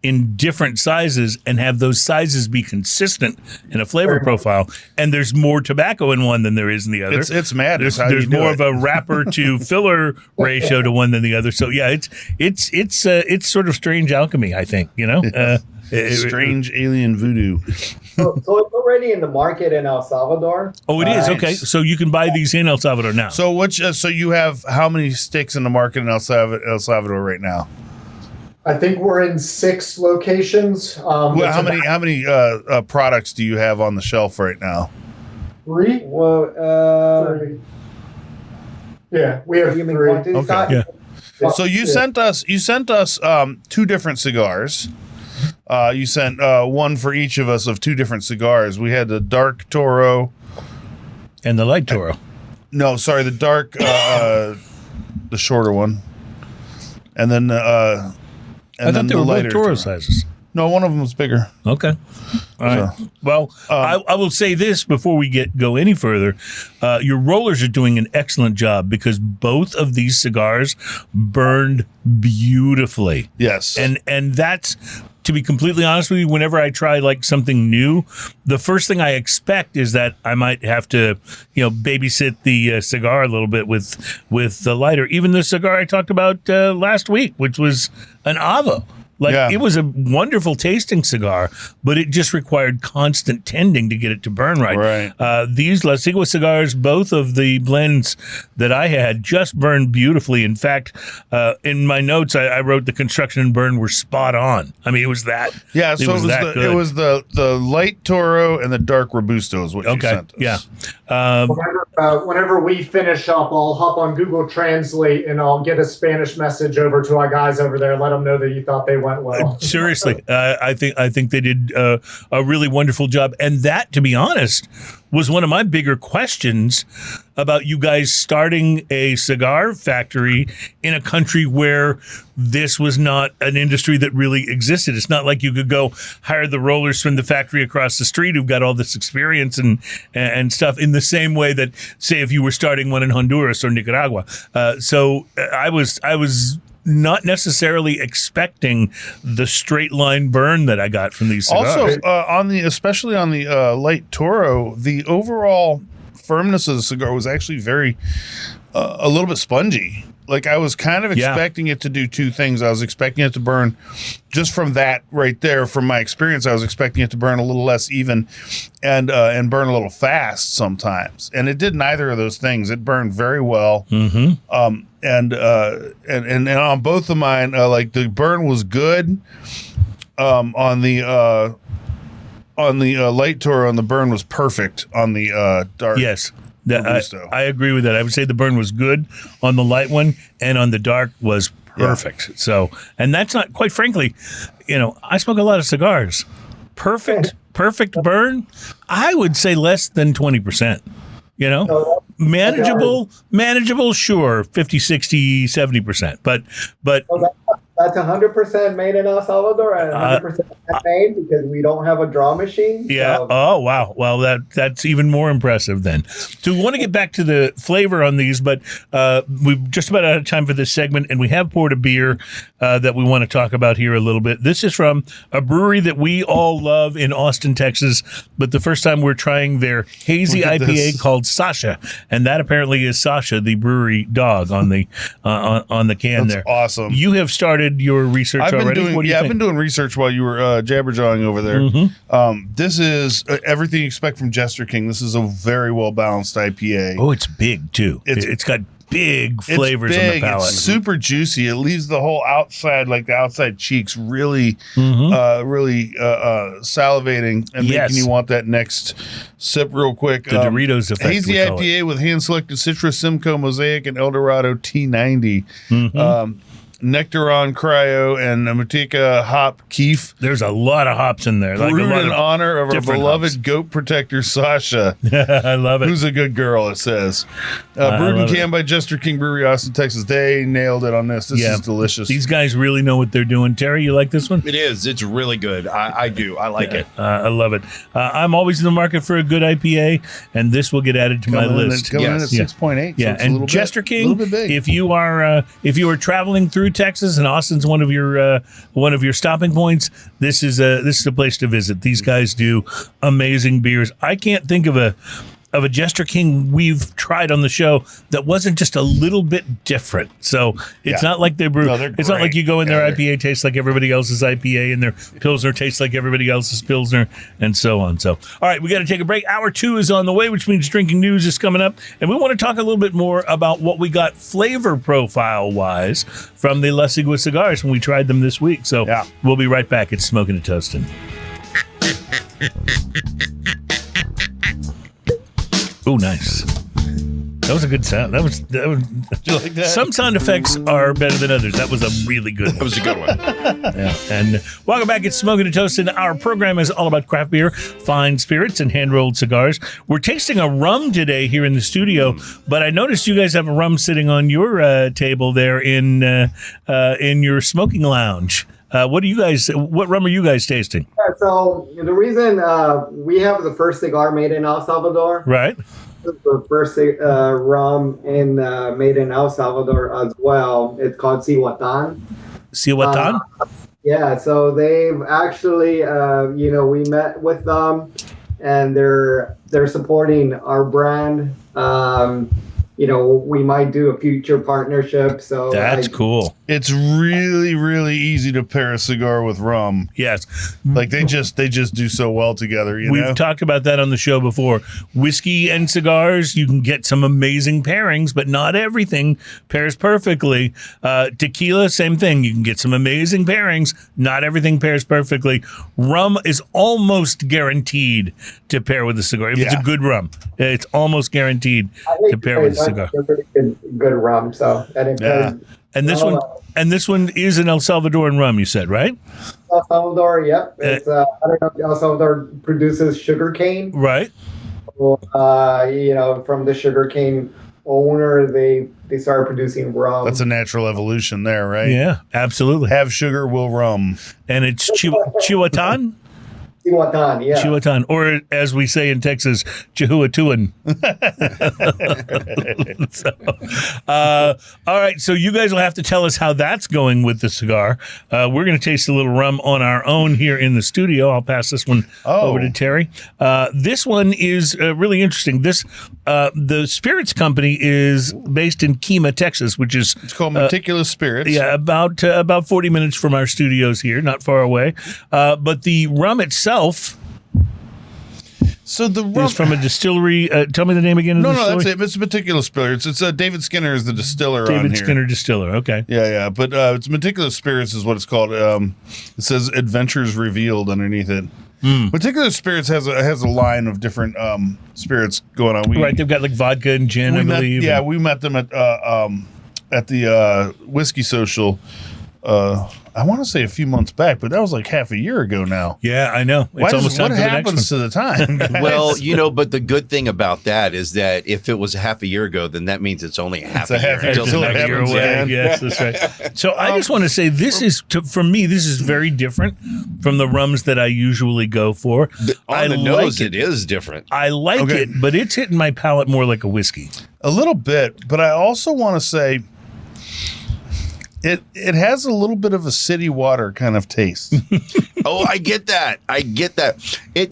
in different sizes and have those sizes be consistent in a flavor profile. And there's more tobacco in one than there is in the other. It's mad. There's more of a wrapper to filler ratio to one than the other. So yeah, it's sort of strange alchemy, I think, you know. Strange alien voodoo. So it's already in the market in El Salvador. Oh, it is. Okay, so you can buy these in El Salvador now. So so you have how many sticks in the market in El Salvador right now? I think we're in 6 locations. How many products do you have on the shelf right now? 3. Well, 3. Yeah, we have 3. Okay. Yeah. So you sent us 2 different cigars. You sent one for each of us of 2 different cigars. We had the dark Toro and the light Toro. No, sorry, the dark, the shorter one, and then I thought they were both Toro sizes. No, one of them was bigger. Okay. All right. Well, I will say this before we go any further. Your rollers are doing an excellent job because both of these cigars burned beautifully. Yes. And that's, to be completely honest with you, whenever I try like something new, the first thing I expect is that I might have to, babysit the cigar a little bit with the lighter. Even the cigar I talked about last week, which was an Avo. It was a wonderful tasting cigar, but it just required constant tending to get it to burn right. These La Sigua cigars, both of the blends that I had, just burned beautifully. In fact, in my notes, I wrote the construction and burn were spot on. I mean, it was that. Yeah, so it was the light Toro and the dark Robusto is what you sent us. Yeah. Whenever we finish up, I'll hop on Google Translate and I'll get a Spanish message over to our guys over there. Let them know that you thought they went well. Seriously, I think they did a really wonderful job, and that, to be honest, was one of my bigger questions about you guys starting a cigar factory in a country where this was not an industry that really existed. It's not like you could go hire the rollers from the factory across the street who've got all this experience and stuff in the same way that, say, if you were starting one in Honduras or Nicaragua. So I was not necessarily expecting the straight line burn that I got from these cigars. Also, especially on the light Toro, the overall firmness of the cigar was actually very a little bit spongy. Like I was kind of expecting it to do 2 things. I was expecting it to burn, just from that right there, from my experience, I was expecting it to burn a little less even and burn a little fast sometimes. And it did neither of those things. It burned very well. Mm-hmm. And on both of mine, like the burn was good. On the light Toro, and the burn was perfect on the dark. Yes. I agree with that. I would say the burn was good on the light one, and on the dark was perfect. Yeah. So, and that's not, quite frankly, I smoke a lot of cigars. Perfect burn, I would say less than 20%. Manageable, sure, 50, 60, 70%. But That's 100% made in El Salvador and 100% handmade because we don't have a draw machine. Yeah. So. Oh, wow. Well, that's even more impressive then. So we want to get back to the flavor on these, but we're just about out of time for this segment, and we have poured a beer that we want to talk about here a little bit. This is from a brewery that we all love in Austin, Texas, but the first time we're trying their hazy IPA called Shasha, and that apparently is Sasha, the brewery dog on the can. That's there. awesome. You have started your research already? I've been doing research while you were jabberjawing over there. This is everything you expect from Jester King. This is a very well balanced IPA. Oh, it's big too. It's got big flavors on the palate. It's super juicy. It leaves the whole outside, like the outside cheeks, really salivating and making you want that next sip real quick. The Doritos effect. Hazy IPA with hand-selected Citrus, Simcoe, Mosaic, and Eldorado T90. Nectaron, Cryo, and Matika Hop Keef. There's a lot of hops in there. Brewed in honor of our beloved hops. goat protector, Sasha. I love it. Who's a good girl, it says. Brewed and canned by Jester King Brewery, Austin, Texas. They nailed it on this. This is delicious. These guys really know what they're doing. Terry, you like this one? It is. It's really good. I do. I like it. I love it. I'm always in the market for a good IPA, and this will get added to my list. Coming in at 6.8. Yeah, so and Jester King, if you are traveling through Texas and Austin's one of your stopping points, this is a place to visit. These guys do amazing beers. I can't think of a Jester King we've tried on the show that wasn't just a little bit different. So it's not like they brew. No, it's not like you go in their IPA tastes like everybody else's IPA and their Pilsner tastes like everybody else's Pilsner and so on. So, all right, we got to take a break. Hour 2 is on the way, which means drinking news is coming up. And we want to talk a little bit more about what we got flavor profile wise from the La Sigua cigars when we tried them this week. So we'll be right back. It's Smoking and Toasting. Oh, nice. That was a good sound. That was Did you like that? Some sound effects are better than others. That was a really good one. That was a good one. Yeah. And welcome back. It's Smoking and Toasting. Our program is all about craft beer, fine spirits, and hand-rolled cigars. We're tasting a rum today here in the studio, but I noticed you guys have a rum sitting on your table there in your smoking lounge. What rum are you guys tasting? So the reason we have the first cigar made in El Salvador. Right. This is the first rum made in El Salvador as well. It's called Cihuatan. Cihuatan? Yeah, so they've actually, we met with them, and they're supporting our brand. We might do a future partnership. So that's cool. It's really, really easy to pair a cigar with rum. Yes. Like they just do so well together. We've talked about that on the show before. Whiskey and cigars, you can get some amazing pairings, but not everything pairs perfectly. Tequila, same thing. You can get some amazing pairings. Not everything pairs perfectly. Rum is almost guaranteed to pair with a cigar. If it's a good rum, it's almost guaranteed to pair with a cigar. Pretty good rum. So and this one is an El Salvadoran rum, you said, right? El Salvador, yep. It's I don't know if El Salvador produces sugarcane. Right. So, from the sugarcane owner, they started producing rum. That's a natural evolution there, right? Yeah, absolutely. Have sugar, will rum. And it's Cihuatan? Cihuatan, yeah. Cihuatan, or as we say in Texas, Chihuatuan. All right, so you guys will have to tell us how that's going with the cigar. We're going to taste a little rum on our own here in the studio. I'll pass this one over to Terry. This one is really interesting. The Spirits Company is based in Kemah, Texas, which is it's called Meticulous Spirits. Yeah, about 40 minutes from our studios here, not far away. But the rum itself. So the rum is from a distillery. Tell me the name again. No, that's it. It's Meticulous Spirits. It's David Skinner is the distiller. David Skinner Distiller. Okay. Yeah. But it's Meticulous Spirits is what it's called. It says Adventures Revealed underneath it. Meticulous Spirits has a line of different spirits going on. Right. They've got like vodka and gin, I believe. We met them at the Whiskey Social. I want to say a few months back, but that was like half a year ago now. Yeah, I know. What happens to the time? Guys? Well, but the good thing about that is that if it was half a year ago, then that means it's only half a year until the next year away. Yes, that's right. So I just want to say for me, this is very different from the rums that I usually go for. On the nose, it is different. I like it, but it's hitting my palate more like a whiskey. A little bit, but I also want to say it has a little bit of a city water kind of taste. Oh, I get that.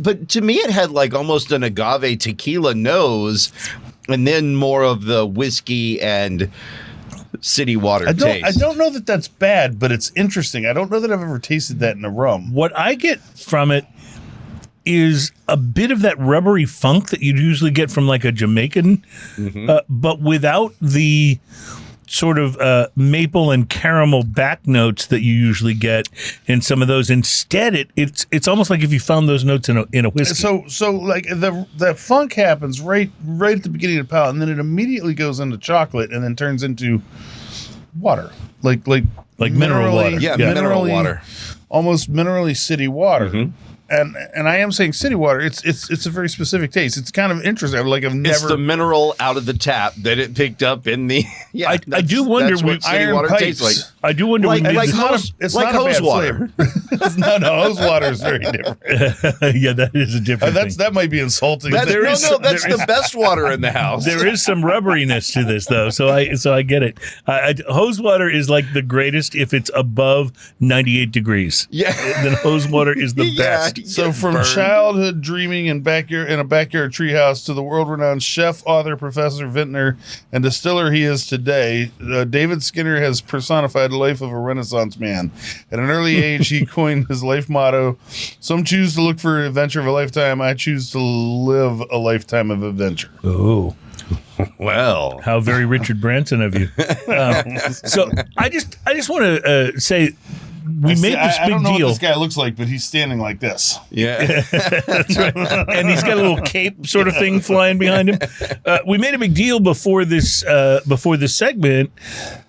But to me, it had like almost an agave tequila nose, and then more of the whiskey and city water taste. I don't know that that's bad, but it's interesting. I don't know that I've ever tasted that in a rum. What I get from it is a bit of that rubbery funk that you'd usually get from like a Jamaican, but without the sort of maple and caramel back notes that you usually get in some of those. Instead, it's almost like if you found those notes in a whiskey. So like the funk happens right at the beginning of the palate, and then it immediately goes into chocolate, and then turns into water, like mineral water. Yeah, mineral water, almost minerally city water. Mm-hmm. And I am saying city water. It's a very specific taste. It's kind of interesting. Like it's the mineral out of the tap that it picked up in the. Yeah, I do wonder what city water tastes like. I do wonder. Like it's not hose water. No, hose water is very different. Yeah, that is a different. Thing. That might be insulting. That's the best water in the house. There is some rubberiness to this, though, so I get it. Hose water is like the greatest if it's above 98 degrees. Yeah, then hose water is the best. So from childhood dreaming in a backyard treehouse to the world-renowned chef, author, professor, vintner, and distiller he is today, David Skinner has personified the life of a Renaissance man. At an early age, he coined his life motto: "Some choose to look for an adventure of a lifetime. I choose to live a lifetime of adventure." Oh. Well, how very Richard Branson of you. So I just want to say. We made this big deal. I don't know what this guy looks like, but he's standing like this. Yeah. That's right. And he's got a little cape sort of thing flying behind him. We made a big deal before this segment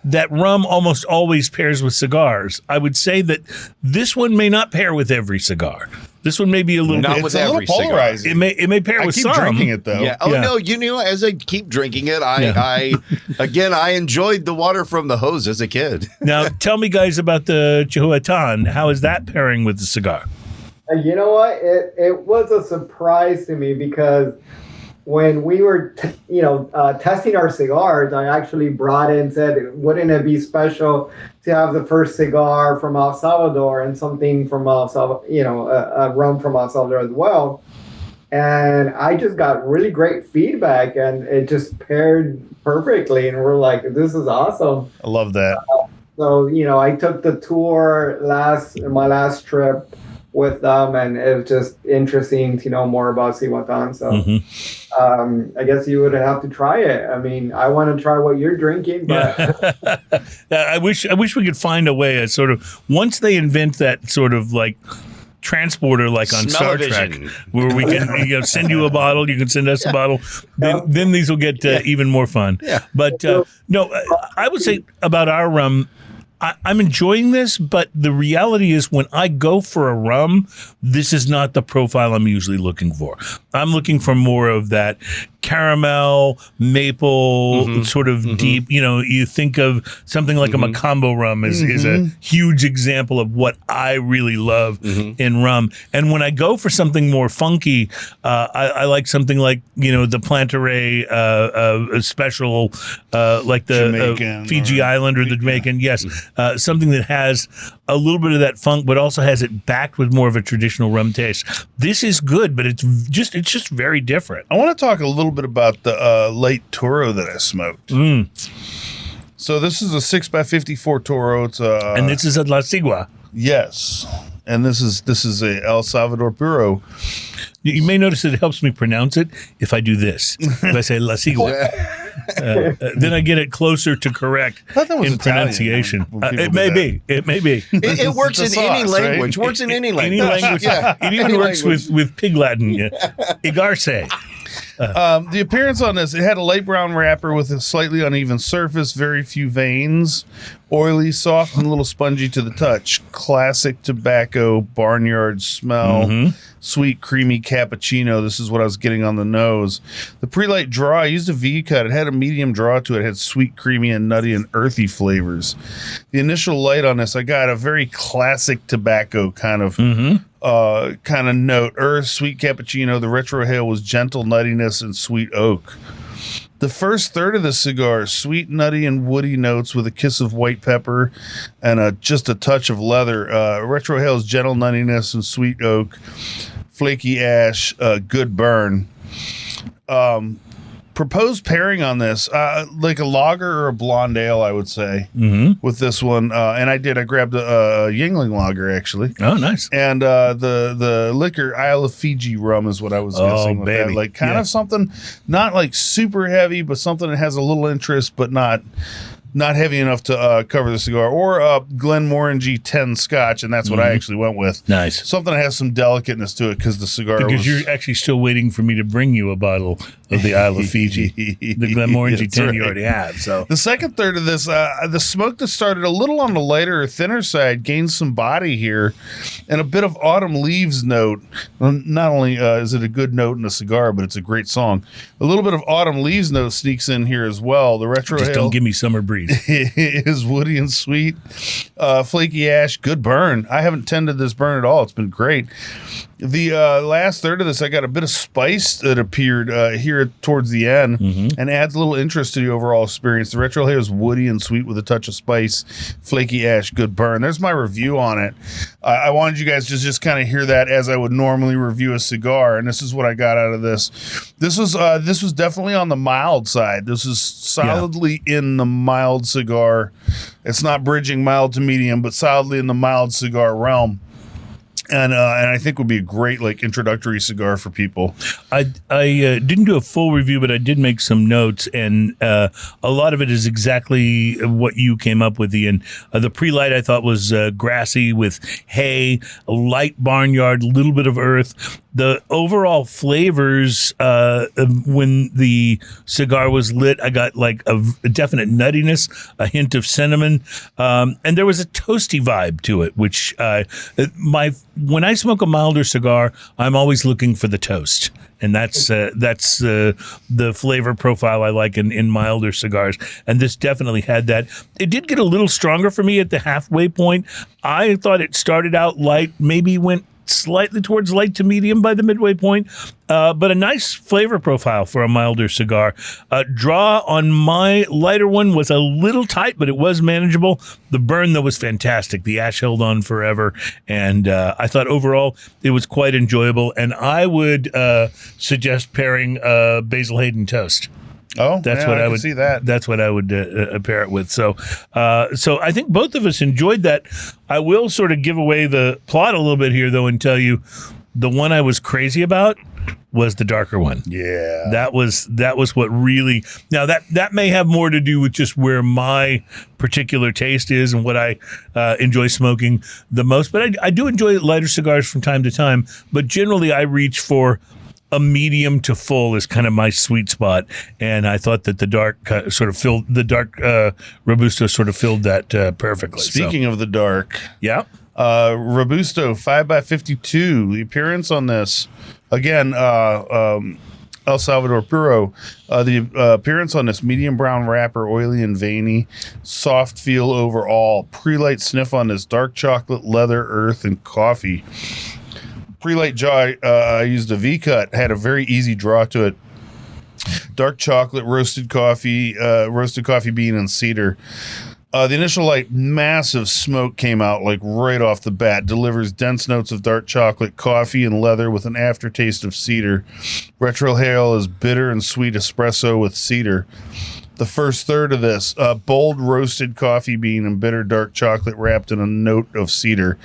that rum almost always pairs with cigars. I would say that this one may not pair with every cigar. This one may be a little not bit, with every cigar. It may pair with some. I keep drinking it though. Yeah. Oh no, as I keep drinking it, I enjoyed the water from the hose as a kid. Now tell me, guys, about the Chihuahuan. How is that pairing with the cigar? You know what? It was a surprise to me because when we were, testing our cigars, I actually brought in, said, wouldn't it be special to have the first cigar from El Salvador and something from El Salvador, a rum from El Salvador as well. And I just got really great feedback, and it just paired perfectly. And we're like, this is awesome. I love that. So, I took the tour my last trip with them, and it was just interesting to know more about Cihuatan. So I guess you would have to try it. I mean, I want to try what you're drinking, but I wish we could find a way, sort of, once they invent that sort of like transporter like on Star Trek, where we can send you a bottle, you can send us a bottle, then these will get even more fun. Yeah. But no, I would say about our rum, I'm enjoying this, but the reality is when I go for a rum, this is not the profile I'm usually looking for. I'm looking for more of that caramel, maple, sort of deep, you think of something like a Macambo rum is a huge example of what I really love in rum. And when I go for something more funky, I like something like, the Plantaray special, like the Fiji Island or the Jamaican. Yes. Something that has a little bit of that funk, but also has it backed with more of a traditional rum taste. This is good, but it's just very different. I want to talk a little bit about the late Toro that I smoked. So this is a 6x54 Toro. It's and this is a La Sigua. Yes, and this is a El Salvador Puro. You may notice that it helps me pronounce it if I do this. If I say La Sigua, then I get it closer to correct in pronunciation. It may be. It works in any language. Works in any language. It even works with Pig Latin. Igarse. The appearance on this, it had a light brown wrapper with a slightly uneven surface, very few veins, oily, soft, and a little spongy to the touch. Classic tobacco barnyard smell. Sweet, creamy cappuccino. This is what I was getting on the nose. The pre-light draw, I used a V-cut. It had a medium draw to it. It had sweet, creamy, and nutty and earthy flavors. The initial light on this, I got a very classic tobacco kind of note. Earth, sweet cappuccino. The retrohale was gentle nuttiness and sweet oak. The first third of the cigar, sweet, nutty, and woody notes with a kiss of white pepper and just a touch of leather. Retrohale's gentle nuttiness and sweet oak. Flaky ash, good burn. Proposed pairing on this, like a lager or a blonde ale, I would say, with this one. And I grabbed a Yingling lager, actually. Oh, nice. And the liquor, Isle of Fiji rum is what I was guessing with that. Like kind of something, not like super heavy, but something that has a little interest, but not heavy enough to cover the cigar. Or Glenmorangie 10 Scotch, and that's what I actually went with. Nice. Something that has some delicateness to it because the cigar Because you're actually still waiting for me to bring you a bottle of the Isle of Fiji. The Glenmorangie 10 you already have. So the second third of this, the smoke that started a little on the lighter or thinner side gains some body here and a bit of autumn leaves note. Not only is it a good note in a cigar, but it's a great song. A little bit of autumn leaves note sneaks in here as well. The retrohale. just don't give me summer breeze. Is woody and sweet. Flaky ash, good burn. I haven't tended this burn at all. It's been great. The last third of this, I got a bit of spice that appeared here towards the end and adds a little interest to the overall experience. The retrohale is woody and sweet with a touch of spice. Flaky ash, good burn. There's my review on it. I wanted you guys to just kind of hear that as I would normally review a cigar, and this is what I got out of this. This was definitely on the mild side. This is solidly in the mild cigar. It's not bridging mild to medium, but solidly in the mild cigar realm. And I think would be a great introductory cigar for people. I didn't do a full review, but I did make some notes, and a lot of it is exactly what you came up with, Ian. The pre-light I thought was grassy with hay, a light barnyard, little bit of earth. The overall flavors, when the cigar was lit, I got a definite nuttiness, a hint of cinnamon, and there was a toasty vibe to it, which when I smoke a milder cigar, I'm always looking for the toast. And that's the flavor profile I like in milder cigars. And this definitely had that. It did get a little stronger for me at the halfway point. I thought it started out light, maybe went slightly towards light to medium by the midway point, but a nice flavor profile for a milder cigar. Draw on my lighter one was a little tight, but it was manageable. The burn, though, was fantastic. The ash held on forever, and I thought overall it was quite enjoyable, and I would suggest pairing Basil Hayden toast. Oh, that's what I would see that. That's what I would pair it with. So I think both of us enjoyed that. I will sort of give away the plot a little bit here, though, and tell you the one I was crazy about was the darker one. Yeah, that was what really. Now that may have more to do with just where my particular taste is and what I enjoy smoking the most. But I do enjoy lighter cigars from time to time. But generally, I reach for a medium to full is kind of my sweet spot, and I thought that the dark Robusto sort of filled that perfectly. Speaking of the dark, Robusto 5x52. The appearance on this, again, El Salvador Puro. The appearance on this, medium brown wrapper, oily and veiny, soft feel overall. Pre-light sniff on this, dark chocolate, leather, earth, and coffee. Pre-light jaw, I used a V-cut, had a very easy draw to it. Dark chocolate, roasted coffee bean, and cedar. The initial massive smoke came out right off the bat. Delivers dense notes of dark chocolate, coffee, and leather with an aftertaste of cedar. Retrohale is bitter and sweet espresso with cedar. The first third of this, bold roasted coffee bean and bitter dark chocolate wrapped in a note of cedar.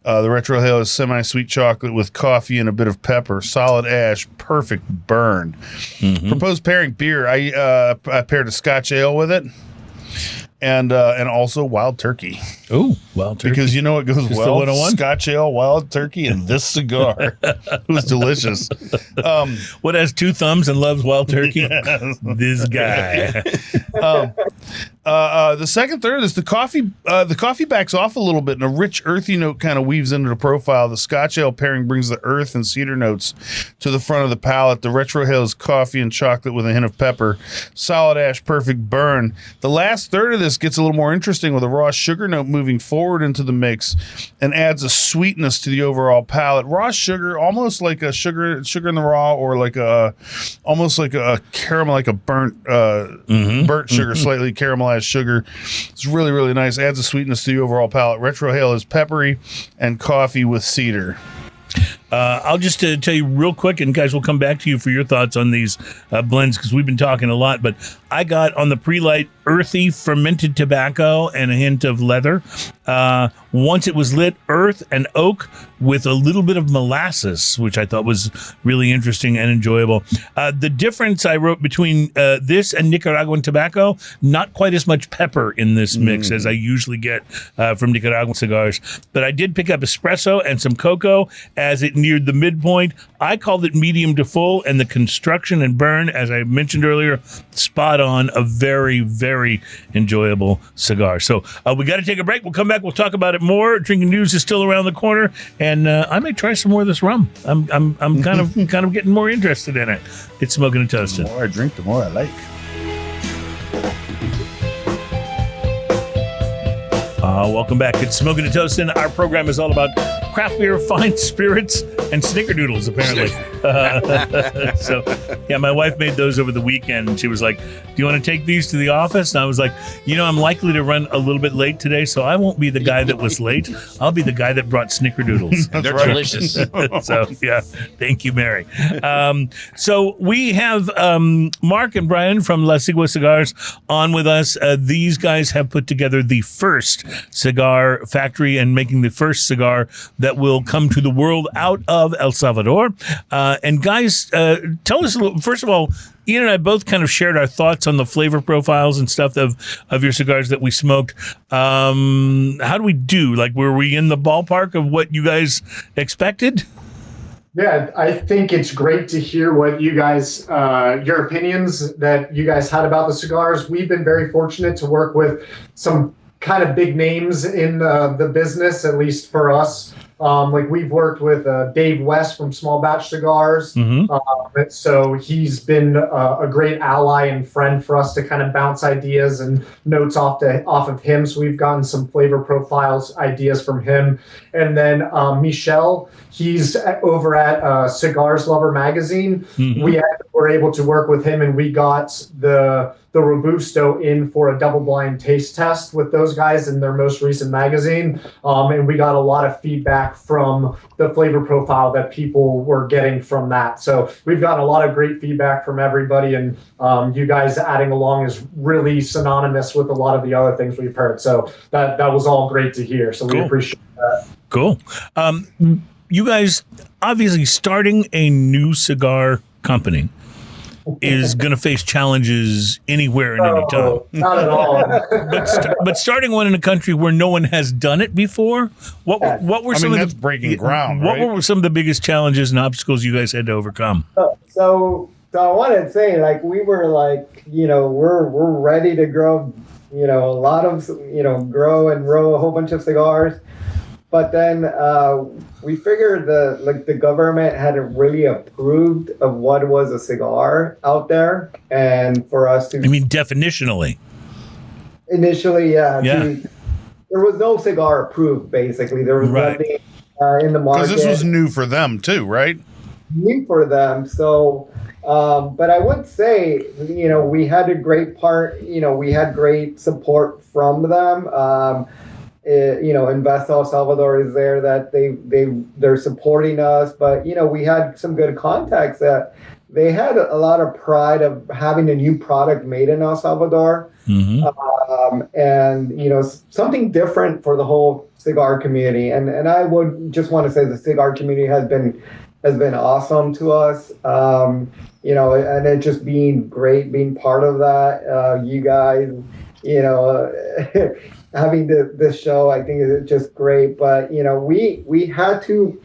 The retrohale is semi-sweet chocolate with coffee and a bit of pepper. Solid ash, perfect burn. Proposed pairing beer, I paired a Scotch ale with it. and also wild turkey. Oh, wild turkey. Because you know what goes Just the well? 101? Scotch ale, wild turkey, and this cigar. It was delicious. What has two thumbs and loves wild turkey? This guy. The second third is the coffee. The coffee backs off a little bit, and a rich, earthy note kind of weaves into the profile. The Scotch ale pairing brings the earth and cedar notes to the front of the palate. The retrohale is coffee and chocolate with a hint of pepper. Solid ash, perfect burn. The last third of this gets a little more interesting with a raw sugar note moving forward into the mix and adds a sweetness to the overall palate. Raw sugar, almost like a sugar in the raw, or like almost like a caramel, like a burnt sugar, slightly caramelized sugar. It's really, really nice. Adds a sweetness to the overall palate. Retrohale is peppery and coffee with cedar. I'll just tell you real quick, and guys, we'll come back to you for your thoughts on these blends, because we've been talking a lot, but I got on the pre-light earthy fermented tobacco and a hint of leather. Once it was lit, earth and oak with a little bit of molasses, which I thought was really interesting and enjoyable. The difference I wrote between this and Nicaraguan tobacco, not quite as much pepper in this mix as I usually get from Nicaraguan cigars, but I did pick up espresso and some cocoa as it neared the midpoint. I called it medium to full, and the construction and burn, as I mentioned earlier, spot on. A very, very enjoyable cigar. So we got to take a break. We'll come back. We'll talk about it more. Drinking news is still around the corner, and I may try some more of this rum. I'm kind of getting more interested in it. It's Smoking and Toasting. The more I drink, the more I like. Welcome back. It's Smoking and Toasting. Our program is all about craft beer, fine spirits, and snickerdoodles, apparently. So, yeah, my wife made those over the weekend, and she was like, do you want to take these to the office? And I was like, I'm likely to run a little bit late today, so I won't be the guy that was late. I'll be the guy that brought snickerdoodles. They're delicious. So, yeah, thank you, Mary. So we have Mark and Brian from La Sigua Cigars on with us. These guys have put together the first cigar factory and making the first cigar that will come to the world out of El Salvador. And guys, tell us a little, first of all, Ian and I both kind of shared our thoughts on the flavor profiles and stuff of your cigars that we smoked. How do we do? Like, were we in the ballpark of what you guys expected? Yeah, I think it's great to hear what you guys, your opinions that you guys had about the cigars. We've been very fortunate to work with some kind of big names in the business, at least for us. Like we've worked with Dave West from Small Batch Cigars. So he's been a great ally and friend for us to kind of bounce ideas and notes off of him. So we've gotten some flavor profiles ideas from him. And then Michel, he's over at Cigars Lover magazine. We were able to work with him, and we got the Robusto in for a double-blind taste test with those guys in their most recent magazine. And we got a lot of feedback from the flavor profile that people were getting from that. So we've gotten a lot of great feedback from everybody, and you guys adding along is really synonymous with a lot of the other things we've heard. So that was all great to hear. So we appreciate that. Cool. You guys, obviously starting a new cigar company is going to face challenges anywhere and any time. Not at all. But starting one in a country where no one has done it before, what were some of that's the breaking ground? What right? were some of the biggest challenges and obstacles you guys had to overcome? So I wanted to say, like, we were like, we're ready to grow, a lot of, grow and row a whole bunch of cigars. But then we figured the government hadn't really approved of what was a cigar out there, and for us to. I mean, definitionally. Initially, yeah. There was no cigar approved. Basically, there was nothing in the market. Because this was new for them too, right? New for them. So, but I would say, we had a great part. We had great support from them. Invest El Salvador is there, that they're supporting us, but we had some good contacts that they had a lot of pride of having a new product made in El Salvador, and something different for the whole cigar community. And I would just want to say the cigar community has been awesome to us, and it just being great being part of that. You guys you know, having this show, I think is just great. But, you know, we had to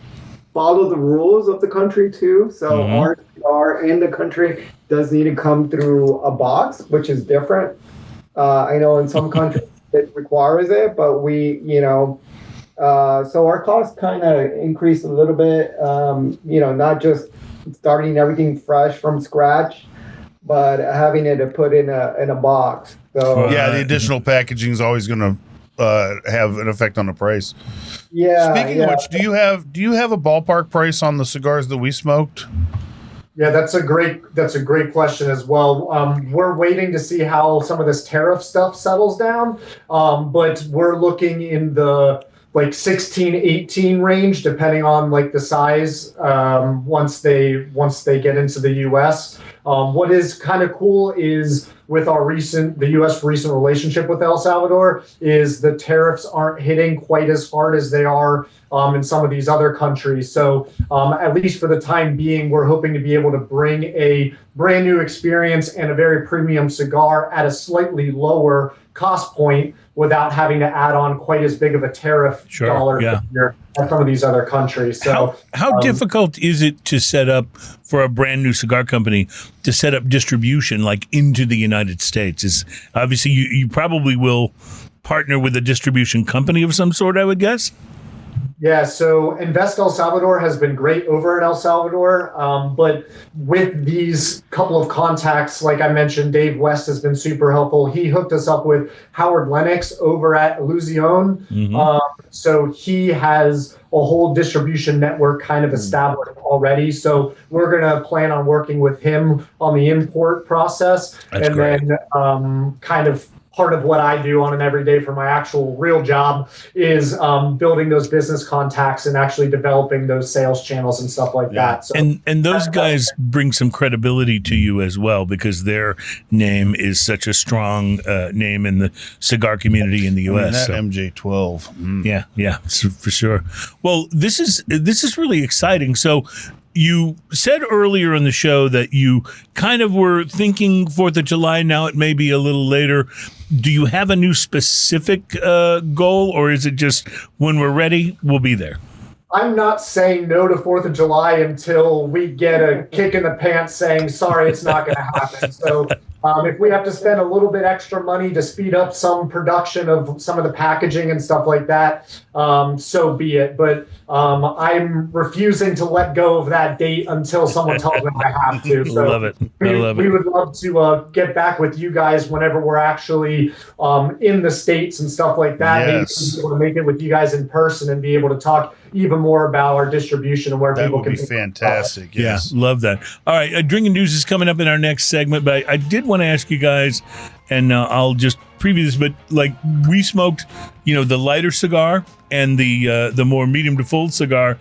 follow the rules of the country too. So our cigar in the country does need to come through a box, which is different. I know in some countries it requires it, but we, you know, so our costs kind of increased a little bit, you know, not just starting everything fresh from scratch, but having it to put in a box. So Yeah, the additional packaging is always going to have an effect on the price. yeah. Speaking of which, do you have a ballpark price on the cigars that we smoked? Yeah, that's a great question as well. We're waiting to see how some of this tariff stuff settles down, but we're looking in the like 16, 18 range, depending on like the size. Once they get into the U.S. What is kind of cool is with the U.S. recent relationship with El Salvador is the tariffs aren't hitting quite as hard as they are in some of these other countries. So at least for the time being, we're hoping to be able to bring a brand new experience and a very premium cigar at a slightly lower cost point without having to add on quite as big of a tariff dollar figure at some of these other countries. So how difficult is it to set up for a brand new cigar company to set up distribution like into the United States? Is obviously you probably will partner with a distribution company of some sort, I would guess. Yeah, so Invest El Salvador has been great over in El Salvador, but with these couple of contacts, like I mentioned, Dave West has been super helpful. He hooked us up with Howard Lennox over at Illusion. So he has a whole distribution network kind of established already. So we're going to plan on working with him on the import process. That's great. Then kind of part of what I do on an everyday for my actual real job is building those business contacts and actually developing those sales channels and stuff like that. So, and those guys bring some credibility to you as well because their name is such a strong name in the cigar community in the U.S. That MJ12. Yeah, for sure. Well, this is really exciting. So you said earlier in the show that you kind of were thinking 4th of July. Now it may be a little later. Do you have a new specific goal, or is it just when we're ready, we'll be there? I'm not saying no to 4th of July until we get a kick in the pants saying, sorry, it's not going to happen. So if we have to spend a little bit extra money to speed up some production of some of the packaging and stuff like that, so be it. But I'm refusing to let go of that date until someone tells me I have to. So Love it. We would love to get back with you guys whenever we're actually in the States and stuff like that. Yes. Maybe we'll be able to make it with you guys in person and be able to talk even more about our distribution and where That people would can be fantastic. Yes. Yeah, love that. All right, drinking news is coming up in our next segment, but I did want to ask you guys, and I'll just preview this, but like we smoked, the lighter cigar and the more medium to full cigar.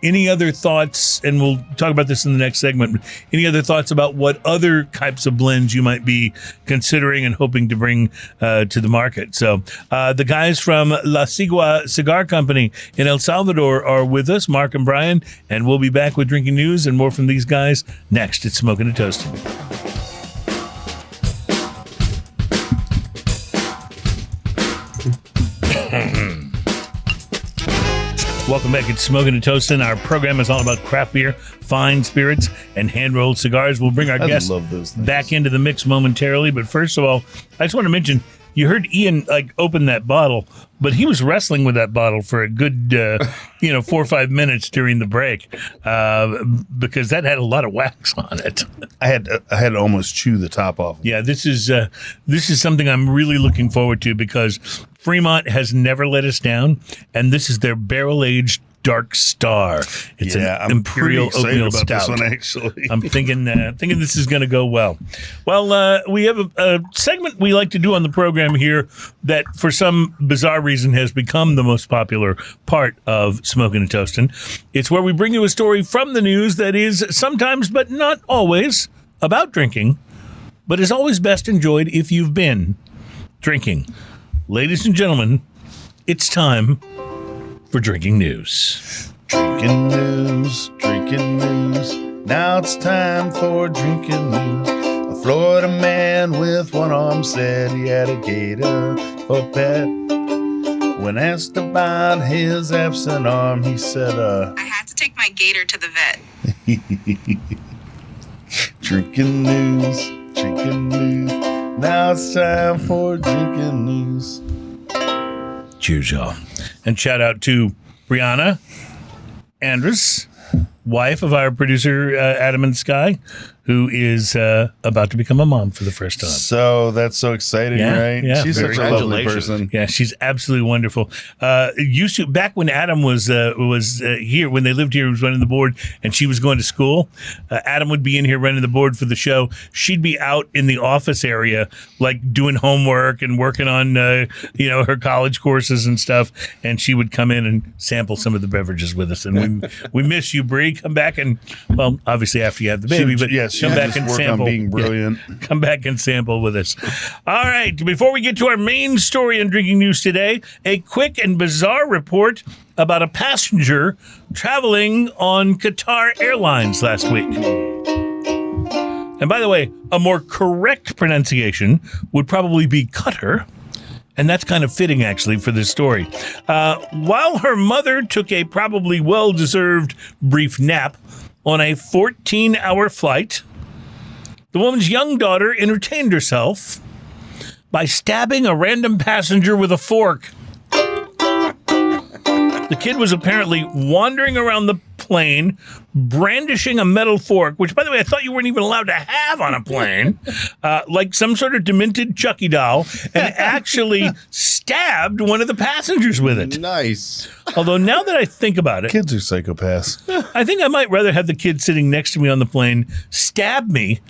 Any other thoughts, and we'll talk about this in the next segment, but any other thoughts about what other types of blends you might be considering and hoping to bring to the market? So the guys from La Sigua Cigar Company in El Salvador are with us, Mark and Brian, and we'll be back with drinking news and more from these guys next. It's Smoking and Toasting. Welcome back. It's Smoking and Toasting. Our program is all about craft beer, fine spirits, and hand-rolled cigars. We'll bring our guests love those things. back into the mix momentarily. But first of all, I just want to mention, you heard Ian open that bottle, but he was wrestling with that bottle for a good 4 or 5 minutes during the break because that had a lot of wax on it. I had to almost chew the top off. Yeah, this is something I'm really looking forward to because Fremont has never let us down, and this is their barrel-aged Dark Star. It's an Imperial Oatmeal about Stout. this one, actually. I'm thinking this is going to go well. Well, we have a segment we like to do on the program here that, for some bizarre reason, has become the most popular part of Smoking and Toasting. It's where we bring you a story from the news that is sometimes, but not always, about drinking, but is always best enjoyed if you've been drinking. Ladies and gentlemen, it's time for drinking news. Drinking news, drinking news. Now it's time for drinking news. Florida man with one arm said he had a gator for pet. When asked about his absent arm, he said, I had to take my gator to the vet. drinking news. Now it's time for drinking news. Cheers, y'all. And shout out to Brianna Andrus, wife of our producer, Adam and Sky, who is about to become a mom for the first time. So that's so exciting, right? Yeah, She's such a lovely congratulations. person. Yeah, she's absolutely wonderful. Used to back when Adam was here, when they lived here, he was running the board, and she was going to school. Adam would be in here running the board for the show. She'd be out in the office area, like doing homework and working on her college courses and stuff. And she would come in and sample some of the beverages with us. And we miss you, Bree. Come back and obviously after you have the baby, but yes, come back and work sample. on being brilliant. Yeah, come back and sample with us. All right. Before we get to our main story in drinking news today, a quick and bizarre report about a passenger traveling on Qatar Airlines last week. And by the way, a more correct pronunciation would probably be Qatar. And that's kind of fitting, actually, for this story. While her mother took a probably well-deserved brief nap on a 14-hour flight, the woman's young daughter entertained herself by stabbing a random passenger with a fork. The kid was apparently wandering around the plane, brandishing a metal fork, which, by the way, I thought you weren't even allowed to have on a plane, like some sort of demented Chucky doll, and actually stabbed one of the passengers with it. Nice. Although now that I think about it, Kids are psychopaths. I think I might rather have the kid sitting next to me on the plane stab me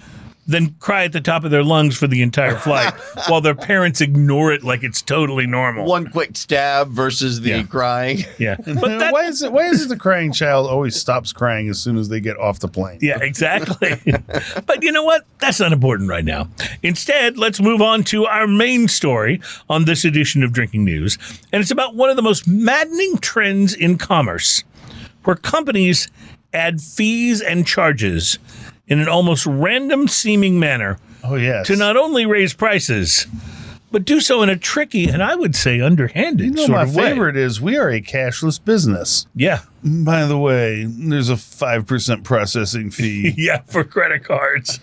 than cry at the top of their lungs for the entire flight while their parents ignore it like it's totally normal. One quick stab versus the crying. Yeah. But that, Why is it the crying child always stops crying as soon as they get off the plane? yeah, exactly. But you know what? That's not important right now. Instead, let's move on to our main story on this edition of Drinking News. And it's about one of the most maddening trends in commerce, where companies add fees and charges in an almost random seeming manner Oh, yes. to not only raise prices, but do so in a tricky and I would say underhanded sort my of way. favorite is we are a cashless business. Yeah. By the way, there's a 5% processing fee. Yeah, for credit cards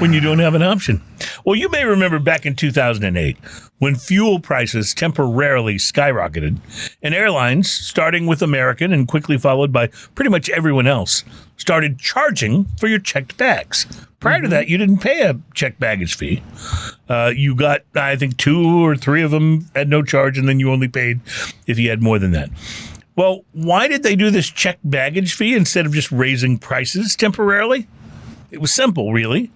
when you don't have an option. Well, you may remember back in 2008 when fuel prices temporarily skyrocketed and airlines, starting with American and quickly followed by pretty much everyone else, started charging for your checked bags. Prior to that, you didn't pay a checked baggage fee. You got, I think, 2 or 3 of them at no charge, and then you only paid if you had more than that. Well, why did they do this checked baggage fee instead of just raising prices temporarily? It was simple, really.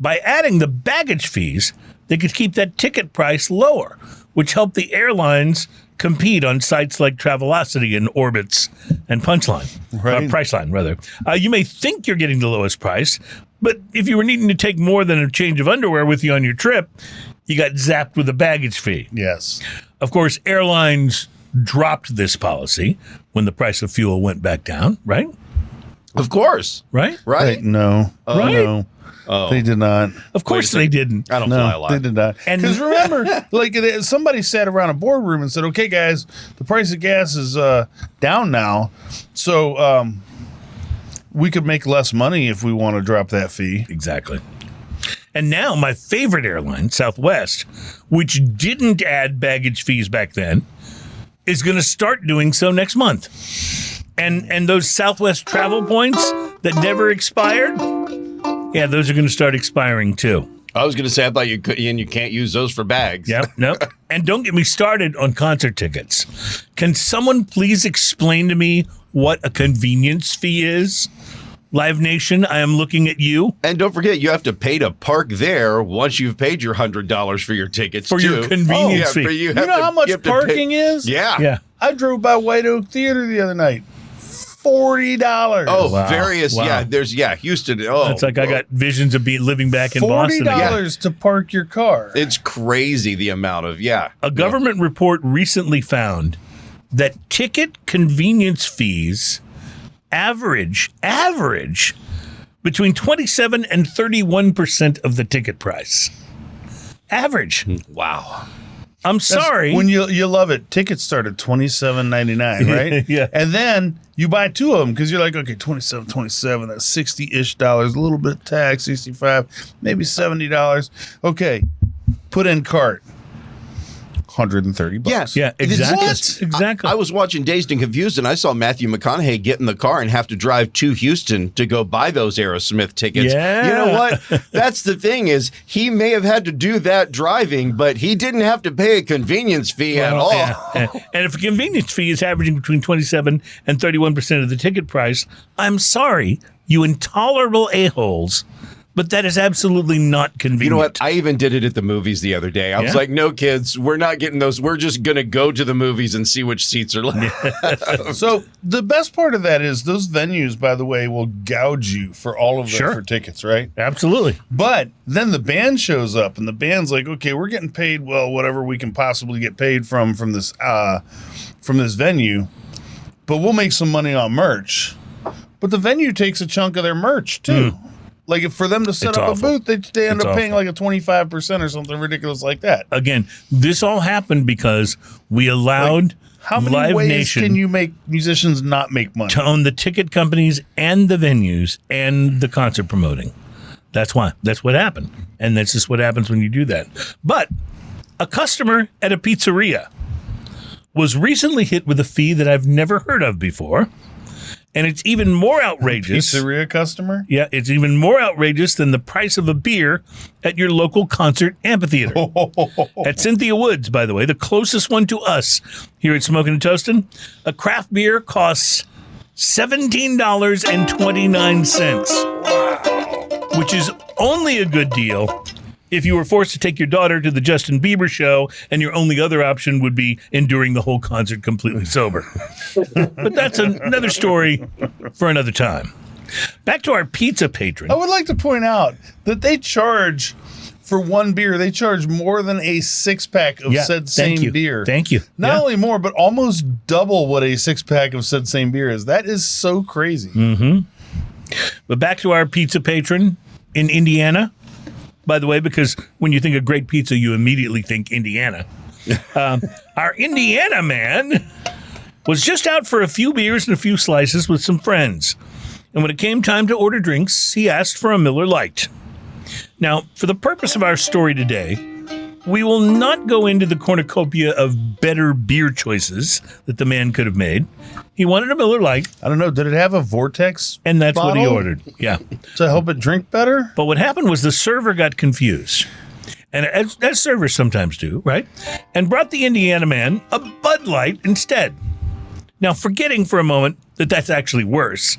By adding the baggage fees, they could keep that ticket price lower, which helped the airlines compete on sites like Travelocity and Orbitz and Punchline, Right. Priceline, rather. You may think you're getting the lowest price, but if you were needing to take more than a change of underwear with you on your trip, you got zapped with a baggage fee. Yes. Of course, airlines dropped this policy when the price of fuel went back down, right? Of course. Right? Right? No. Right? No. Oh. They did not. Of course they didn't. I don't fly a No, lot. they did not. And- Because remember, like somebody sat around a boardroom and said, "Okay, guys, the price of gas is down now, so we could make less money if we want to drop that fee." Exactly. And now my favorite airline, Southwest, which didn't add baggage fees back then, is going to start doing so next month. And those Southwest travel points that never expired, yeah, those are going to start expiring too. I was going to say, I thought you could, and you can't use those for bags. Yep, nope. And don't get me started on concert tickets. Can someone please explain to me what a convenience fee is? Live Nation, I am looking at you. And don't forget, you have to pay to park there once you've paid your $100 for your tickets, For your too. convenience fee. You know how much parking is? Yeah. Yeah. I drove by White Oak Theater the other night. $40. Oh, Wow. various. Wow. Yeah, there's, Houston. Oh, It's like I got visions of living back in $40 Boston. to park your car. It's crazy the amount of, A government report recently found that ticket convenience fees average between 27 and 31% of the ticket price. Average. Wow. I'm sorry. When you love it, tickets start at $27.99, right? Yeah. And then you buy two of them because you're like, okay, 27, that's $60-ish, a little bit of tax, 65, maybe $70. Okay, put in cart. $130. Yes. Yeah, exactly. What? Exactly. I was watching Dazed and Confused, and I saw Matthew McConaughey get in the car and have to drive to Houston to go buy those Aerosmith tickets. Yeah. You know what? That's the thing is he may have had to do that driving, but he didn't have to pay a convenience fee at all. Yeah. And if a convenience fee is averaging between 27 and 31% of the ticket price, I'm sorry, you intolerable a-holes, but that is absolutely not convenient. You know what? I even did it at the movies the other day. I was Yeah? like, no, kids, we're not getting those. We're just going to go to the movies and see which seats are left. So the best part of that is those venues, by the way, will gouge you for all of Sure. for tickets, right? Absolutely. But then the band shows up, and the band's like, okay, we're getting paid, well, whatever we can possibly get paid from this venue, but we'll make some money on merch. But the venue takes a chunk of their merch too. Like if for them to set It's up awful. a booth, they end It's up paying awful. like a 25% or something ridiculous like that. Again, this all happened because we allowed How many Live ways Nation can you make musicians not make money? to own the ticket companies and the venues and the concert promoting. That's why. That's what happened. And that's just what happens when you do that. But a customer at a pizzeria was recently hit with a fee that I've never heard of before. And it's even more outrageous. Pizzeria customer? Yeah, it's even more outrageous than the price of a beer at your local concert amphitheater. At Cynthia Woods, by the way, the closest one to us here at Smokin' and Toastin', a craft beer costs $17.29, which is only a good deal if you were forced to take your daughter to the Justin Bieber show and your only other option would be enduring the whole concert completely sober. But that's another story for another time. Back to our pizza patron. I would like to point out that they charge for one beer, they charge more than a 6-pack of said thank same you. beer. Thank you. Not Yeah. only more, but almost double what a 6-pack of said same beer is. That is so crazy. But back to our pizza patron in Indiana. By the way, because when you think of great pizza, you immediately think Indiana. Our Indiana man was just out for a few beers and a few slices with some friends. And when it came time to order drinks, he asked for a Miller Lite. Now, for the purpose of our story today, we will not go into the cornucopia of better beer choices that the man could have made. He wanted a Miller Lite, I don't know. Did it have a Vortex and that's what he bottle ordered. Yeah. to help it drink better? But what happened was the server got confused. And as servers sometimes do, right? And brought the Indiana man a Bud Light instead. Now, forgetting for a moment that that's actually worse,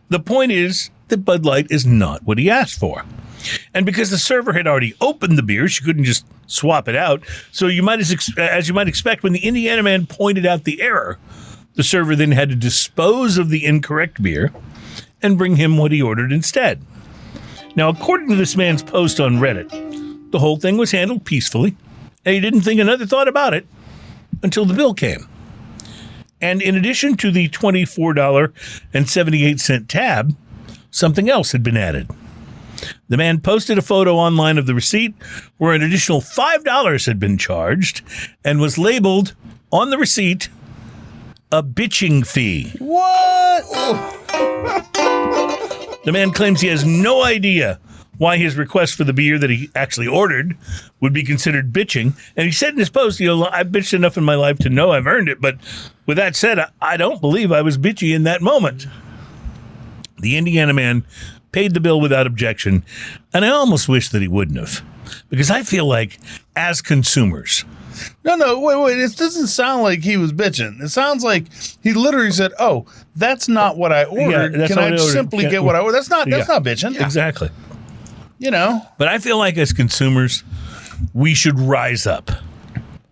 the point is that Bud Light is not what he asked for. And because the server had already opened the beer, she couldn't just swap it out. So as you might expect, when the Indiana man pointed out the error, the server then had to dispose of the incorrect beer and bring him what he ordered instead. Now, according to this man's post on Reddit, the whole thing was handled peacefully, and he didn't think another thought about it until the bill came. And in addition to the $24.78 tab, something else had been added. The man posted a photo online of the receipt where an additional $5 had been charged and was labeled on the receipt a bitching fee. What? The man claims he has no idea why his request for the beer that he actually ordered would be considered bitching. And he said in his post, I've bitched enough in my life to know I've earned it. But with that said, I don't believe I was bitchy in that moment. The Indiana man paid the bill without objection. And I almost wish that he wouldn't have. Because I feel like as consumers, No, wait. It doesn't sound like he was bitching. It sounds like he literally said, "Oh, that's not what I ordered. that's Can not I what I ordered. simply Yeah. get what I ordered?" That's not bitching. exactly. You know, But I feel like as consumers, we should rise up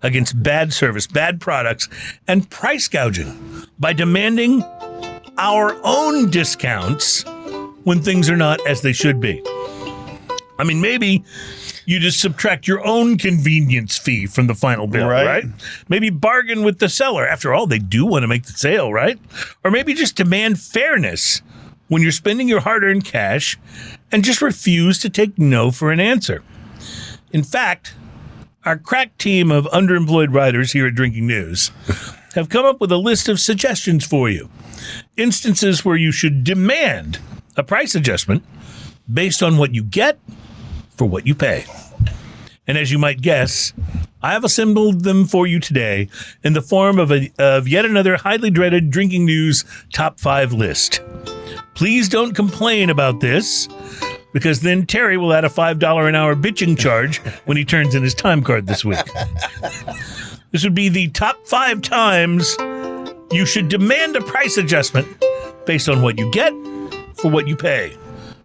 against bad service, bad products, and price gouging by demanding our own discounts when things are not as they should be. I mean, maybe you just subtract your own convenience fee from the final bill, right? Maybe bargain with the seller. After all, they do want to make the sale, right? Or maybe just demand fairness when you're spending your hard-earned cash and just refuse to take no for an answer. In fact, our crack team of underemployed writers here at Drinking News have come up with a list of suggestions for you. Instances where you should demand a price adjustment based on what you get for what you pay. And as you might guess, I have assembled them for you today in the form of yet another highly dreaded Drinking News Top 5 list. Please don't complain about this, because then Terry will add a $5 an hour bitching charge when he turns in his time card this week. This would be the top 5 times you should demand a price adjustment based on what you get for what you pay.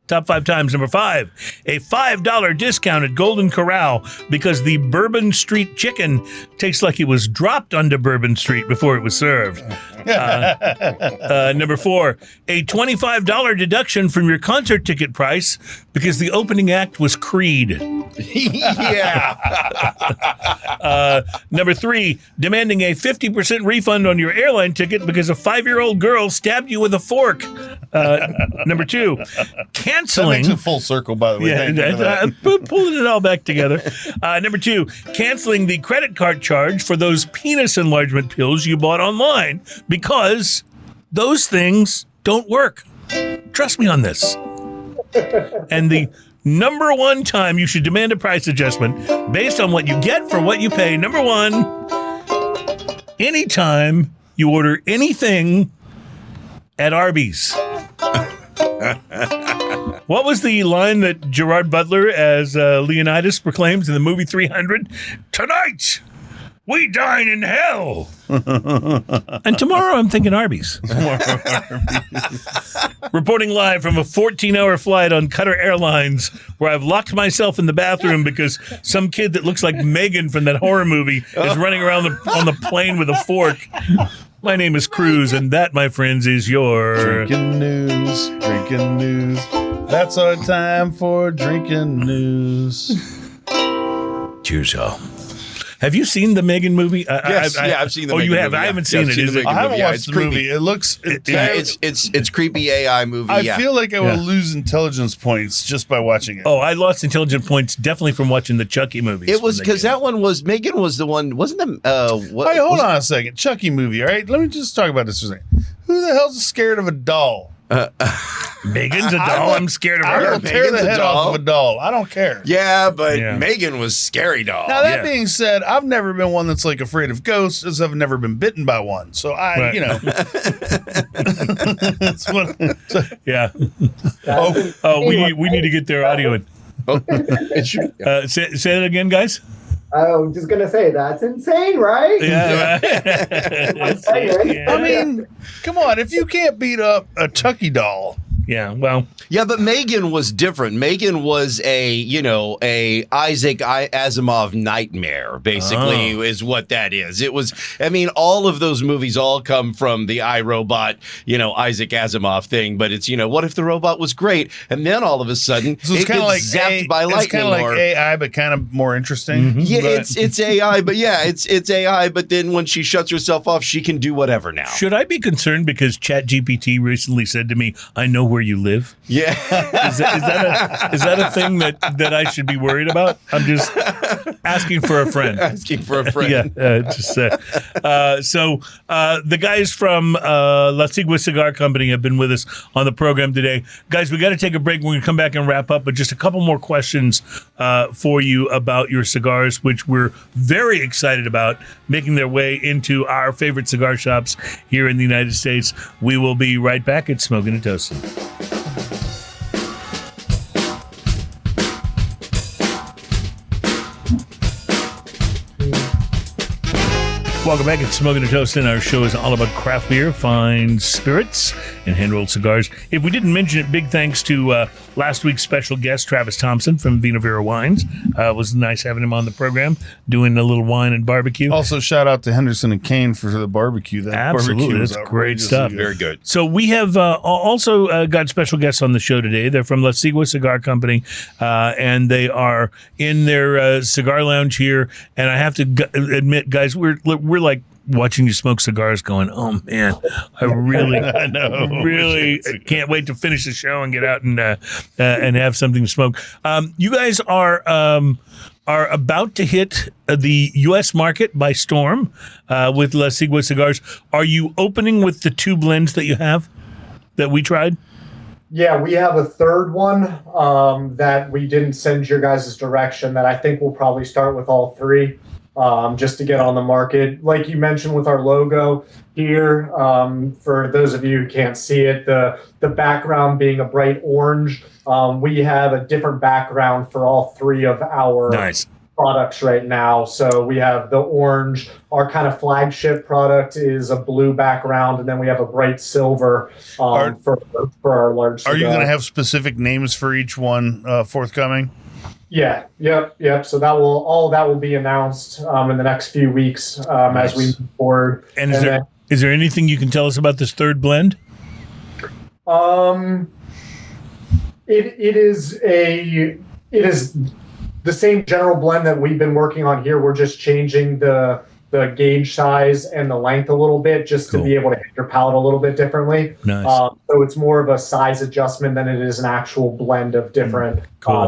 Top 5 times. Number 5, a $5 discount at Golden Corral because the Bourbon Street chicken tastes like it was dropped onto Bourbon Street before it was served. Number 4, a $25 deduction from your concert ticket price because the opening act was Creed. Yeah. Number 3, demanding a 50% refund on your airline ticket because a 5-year-old girl stabbed you with a fork. Number 2, That canceling. makes it full circle, by the way. Thank you for that. Pulling it all back together. Number 2, canceling the credit card charge for those penis enlargement pills you bought online because those things don't work. Trust me on this. And the number 1 time you should demand a price adjustment based on what you get for what you pay. Number 1, anytime you order anything at Arby's. What was the line that Gerard Butler as Leonidas proclaims in the movie 300? Tonight, we dine in hell. And tomorrow I'm thinking Arby's. Reporting live from a 14-hour flight on Qatar Airlines where I've locked myself in the bathroom because some kid that looks like Megan from that horror movie is running around on the plane with a fork. My name is Cruz, and that, my friends, is your... Drinking news, drinking news. That's our time for drinking news. Cheers, y'all. Have you seen the Megan movie? Yes, I've seen the Megan you have? movie, I yeah. haven't Yeah, seen I've it. seen Is the it? Megan I haven't Yeah, watched it's the creepy. movie. It looks... It's creepy AI movie. I feel like I will Yeah. lose intelligence points just by watching it. Oh, I lost intelligent points definitely from watching the Chucky movies. It was when they because came that out. one was Megan was the one, wasn't the what? Hey, hold was- on a second. Chucky movie, all right? Let me just talk about this for a second. Who the hell's scared of a doll? Megan's a doll. I'm scared of I her. will tear the Megan's a head doll. off of a doll. I don't care. Yeah, but Yeah. Megan was scary doll. Now, that Yeah. being said, I've never been one that's like afraid of ghosts, as I've never been bitten by one. So Right. That's what, Yeah. That's Oh, we insane. need to get their audio in. Say that again, guys. I'm just gonna say that's insane, right? Yeah. I mean, come on. If you can't beat up a Chucky doll, Yeah. Well, Yeah, but Megan was different. Megan was a Isaac Asimov nightmare, basically, is what that is. It was, I mean, all of those movies all come from the iRobot, Isaac Asimov thing, but it's, what if the robot was great? And then all of a sudden, so it's it kind of gets like zapped by lightning. It's kind of like or, AI, but kind of more interesting. yeah, But- it's AI, but yeah, it's AI, but then when she shuts herself off, she can do whatever now. should I be concerned because ChatGPT recently said to me, "I know where you live"? Yeah. Is that a thing that I should be worried about? I'm just asking for a friend. Asking for a friend. Yeah, so the guys from La Sigua Cigar Company have been with us on the program today. Guys, we got to take a break. We're going to come back and wrap up, but just a couple more questions for you about your cigars, which we're very excited about making their way into our favorite cigar shops here in the United States. We will be right back at Smoking and Toasting. Welcome back. It's Smoking and Toasting. Our show is all about craft beer, fine spirits, and hand-rolled cigars. If we didn't mention it, big thanks to last week's special guest, Travis Thompson from Vino Vera Wines. It was nice having him on the program, doing a little wine and barbecue. Also, shout out to Henderson and Kane for the barbecue. That Absolutely. barbecue was That's great outrageously stuff. good. Very good. So we have also got special guests on the show today. They're from La Sigua Cigar Company, and they are in their cigar lounge here. And I have to admit, guys, we're watching you smoke cigars, going, "Oh man, I really, I know. really can't wait to finish the show and get out and have something to smoke." You guys are about to hit the U.S. market by storm with La Sigua cigars. Are you opening with the 2 blends that you have that we tried? Yeah, we have a third one that we didn't send your guys' direction that I think we'll probably start with all 3 just to get on the market. Like you mentioned with our logo here, for those of you who can't see it, the background being a bright orange. We have a different background for all 3 of our products right now. So we have the orange. Our kind of flagship product is a blue background, and then we have a bright silver for our large cigar. Are you going to have specific names for each one forthcoming? Yeah. Yep. So all that will be announced in the next few weeks as we move forward. And is there anything you can tell us about this third blend? It is the same general blend that we've been working on here. We're just changing the gauge size and the length a little bit just to be able to hit your palate a little bit differently. Nice. So it's more of a size adjustment than it is an actual blend of different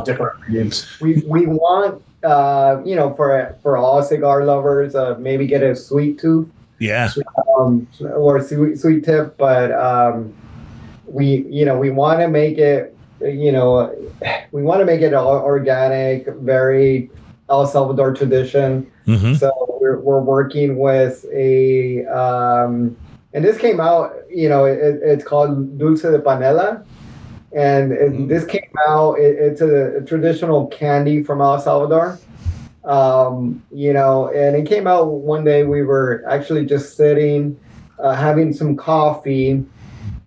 different reeds. We want for all cigar lovers, maybe get a sweet tooth. Yeah. Or sweet tip, but we want to make it. We want to make it organic, very El Salvador tradition. Mm-hmm. So we're working with a, and this came out, it's called Dulce de Panela. And this came out, it's a traditional candy from El Salvador. And it came out one day. We were actually just sitting, having some coffee.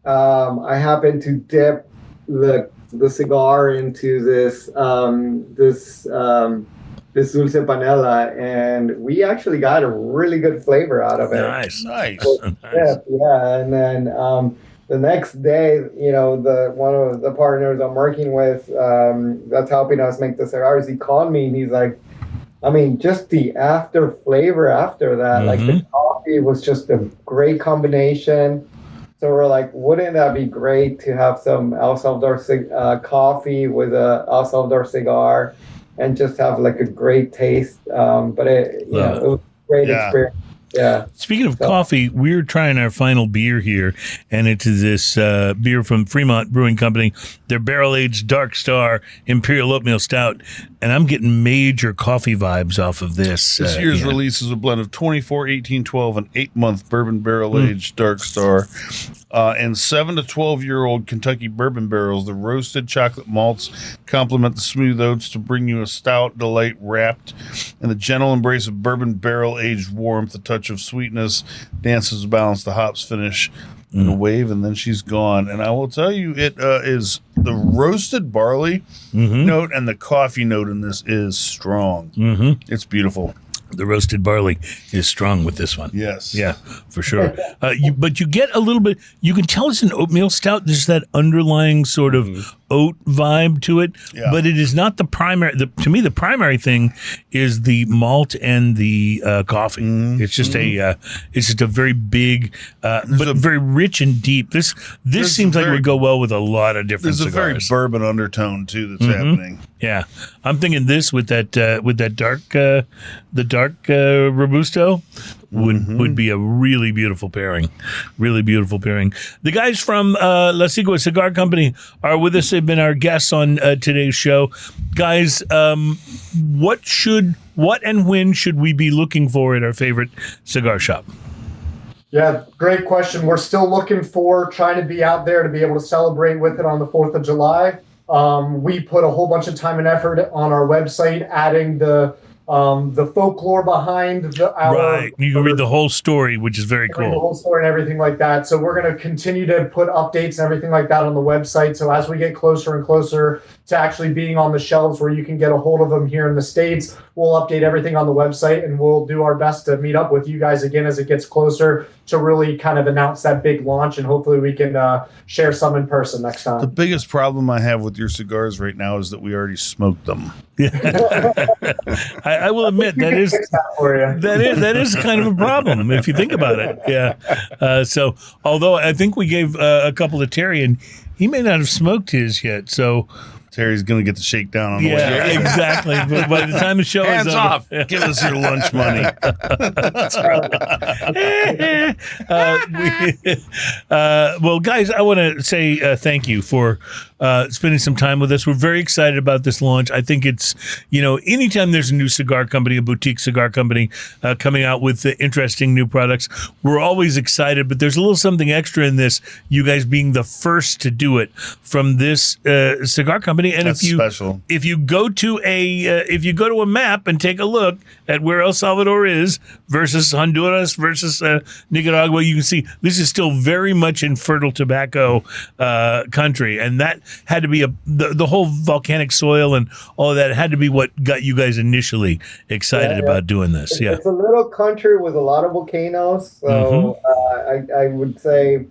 I happened to dip the cigar into this dulce panela, and we actually got a really good flavor out of it. Nice. Yeah. And then the next day, one of the partners I'm working with that's helping us make the cigars, he called me and he's like, just the after flavor after that, like the coffee was just a great combination. So we're like, wouldn't that be great to have some El Salvador coffee with a El Salvador cigar and just have like a great taste? But it was a great experience. Yeah. Speaking of coffee, we're trying our final beer here, and it's this beer from Freemont Brewing Company. Their barrel-aged Dark Star Imperial Oatmeal Stout, and I'm getting major coffee vibes off of this. This year's release is a blend of 24, 18, 12, and 8-month bourbon barrel-aged Dark Star and 7 to 12-year-old Kentucky bourbon barrels. The roasted chocolate malts complement the smooth oats to bring you a stout delight wrapped in the gentle embrace of bourbon barrel-aged warmth. A touch of sweetness dances to balance the hops finish in a wave, and then she's gone. And I will tell you, it is the roasted barley note and the coffee note in this is strong. It's beautiful. The roasted barley is strong with this one. Yes. Yeah, for sure. But you get a little bit, you can tell it's an oatmeal stout. There's that underlying sort of oat vibe to it, but it is not the primary. To me, the primary thing is the malt and the coffee. It's just a very big, but very rich and deep. This seems like it would go well with a lot of different cigars. There's a very bourbon undertone too that's happening. Yeah, I'm thinking this with that dark Robusto would be a really beautiful pairing. Really beautiful pairing. The guys from La Sigua Cigar Company are with us. They've been our guests on today's show. Guys, what and when should we be looking for at our favorite cigar shop? Yeah, great question. We're still looking for trying to be out there to be able to celebrate with it on the 4th of July. We put a whole bunch of time and effort on our website, adding the folklore behind our right. You can read the whole story, which is very cool. The whole story and everything like that. So we're going to continue to put updates and everything like that on the website. So as we get closer and closer to actually being on the shelves where you can get a hold of them here in the States, we'll update everything on the website, and we'll do our best to meet up with you guys again as it gets closer to really kind of announce that big launch, and hopefully we can share some in person next time. The biggest problem I have with your cigars right now is that we already smoked them. I will admit that is Fix that for you. that is kind of a problem if you think about it. Yeah. So although I think we gave a couple to Terry, and he may not have smoked his yet. So Terry's gonna get the shakedown on the way. yeah, exactly. But by the time the show Hands is over, off. Give us your lunch money. well, guys, I want to say thank you for spending some time with us. We're very excited about this launch. I think it's, anytime there's a new cigar company, a boutique cigar company coming out with interesting new products, we're always excited. But there's a little something extra in this, you guys being the first to do it from this cigar company. And That's special. if you go to a map and take a look at where El Salvador is versus Honduras versus Nicaragua, you can see this is still very much in fertile tobacco country, and that had to be the whole volcanic soil and all of that had to be what got you guys initially excited about doing this. Yeah, It's a little country with a lot of volcanoes, so I would say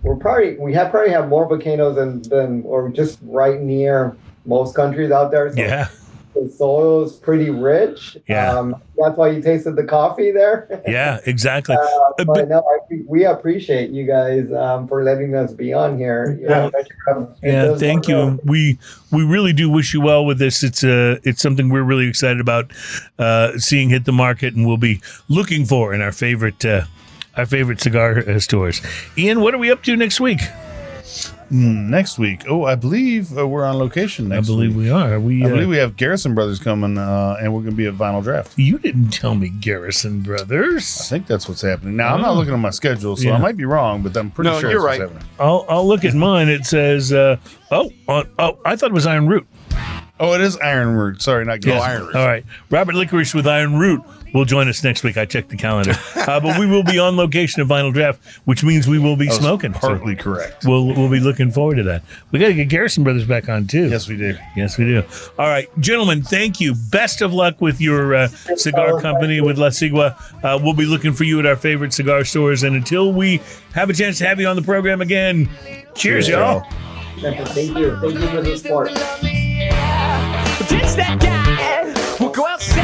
we probably have more volcanoes than or just right near most countries out there. So yeah. the soil is pretty rich. Yeah. That's why you tasted the coffee there. Yeah, exactly. But no, we appreciate you guys for letting us be on here. Yeah, thank you. We really do wish you well with this. It's something we're really excited about seeing hit the market, and we'll be looking for in our favorite cigar stores. Ian, what are we up to next week? Next week. Oh, I believe we're on location next week. I believe we are. I believe we have Garrison Brothers coming, and we're going to be at Vinyl Draft. You didn't tell me Garrison I Brothers. think that's what's happening. Now, I'm not looking at my schedule, so I might be wrong, but I'm pretty sure you're that's right. what's happening. I'll look at mine. It says, I thought it was Iron Root. Oh, it is Iron Root. Sorry, not Yes. Iron Root. All right. Robert Licorice with Iron Root will join us next week. I checked the calendar. But we will be on location at Vinyl Draft, which means we will be smoking. Partly correct. We'll be looking forward to that. We got to get Garrison Brothers back on, too. Yes, we do. Yes, we do. All right, gentlemen, thank you. Best of luck with your cigar company with La Sigua. We'll be looking for you at our favorite cigar stores. And until we have a chance to have you on the program again, cheers, y'all. Thank you. Thank you for the support. Ditch that guy. We'll go outside.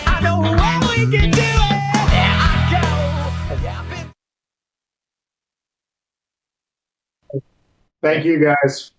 I know what we can do. There I go. Thank you, guys.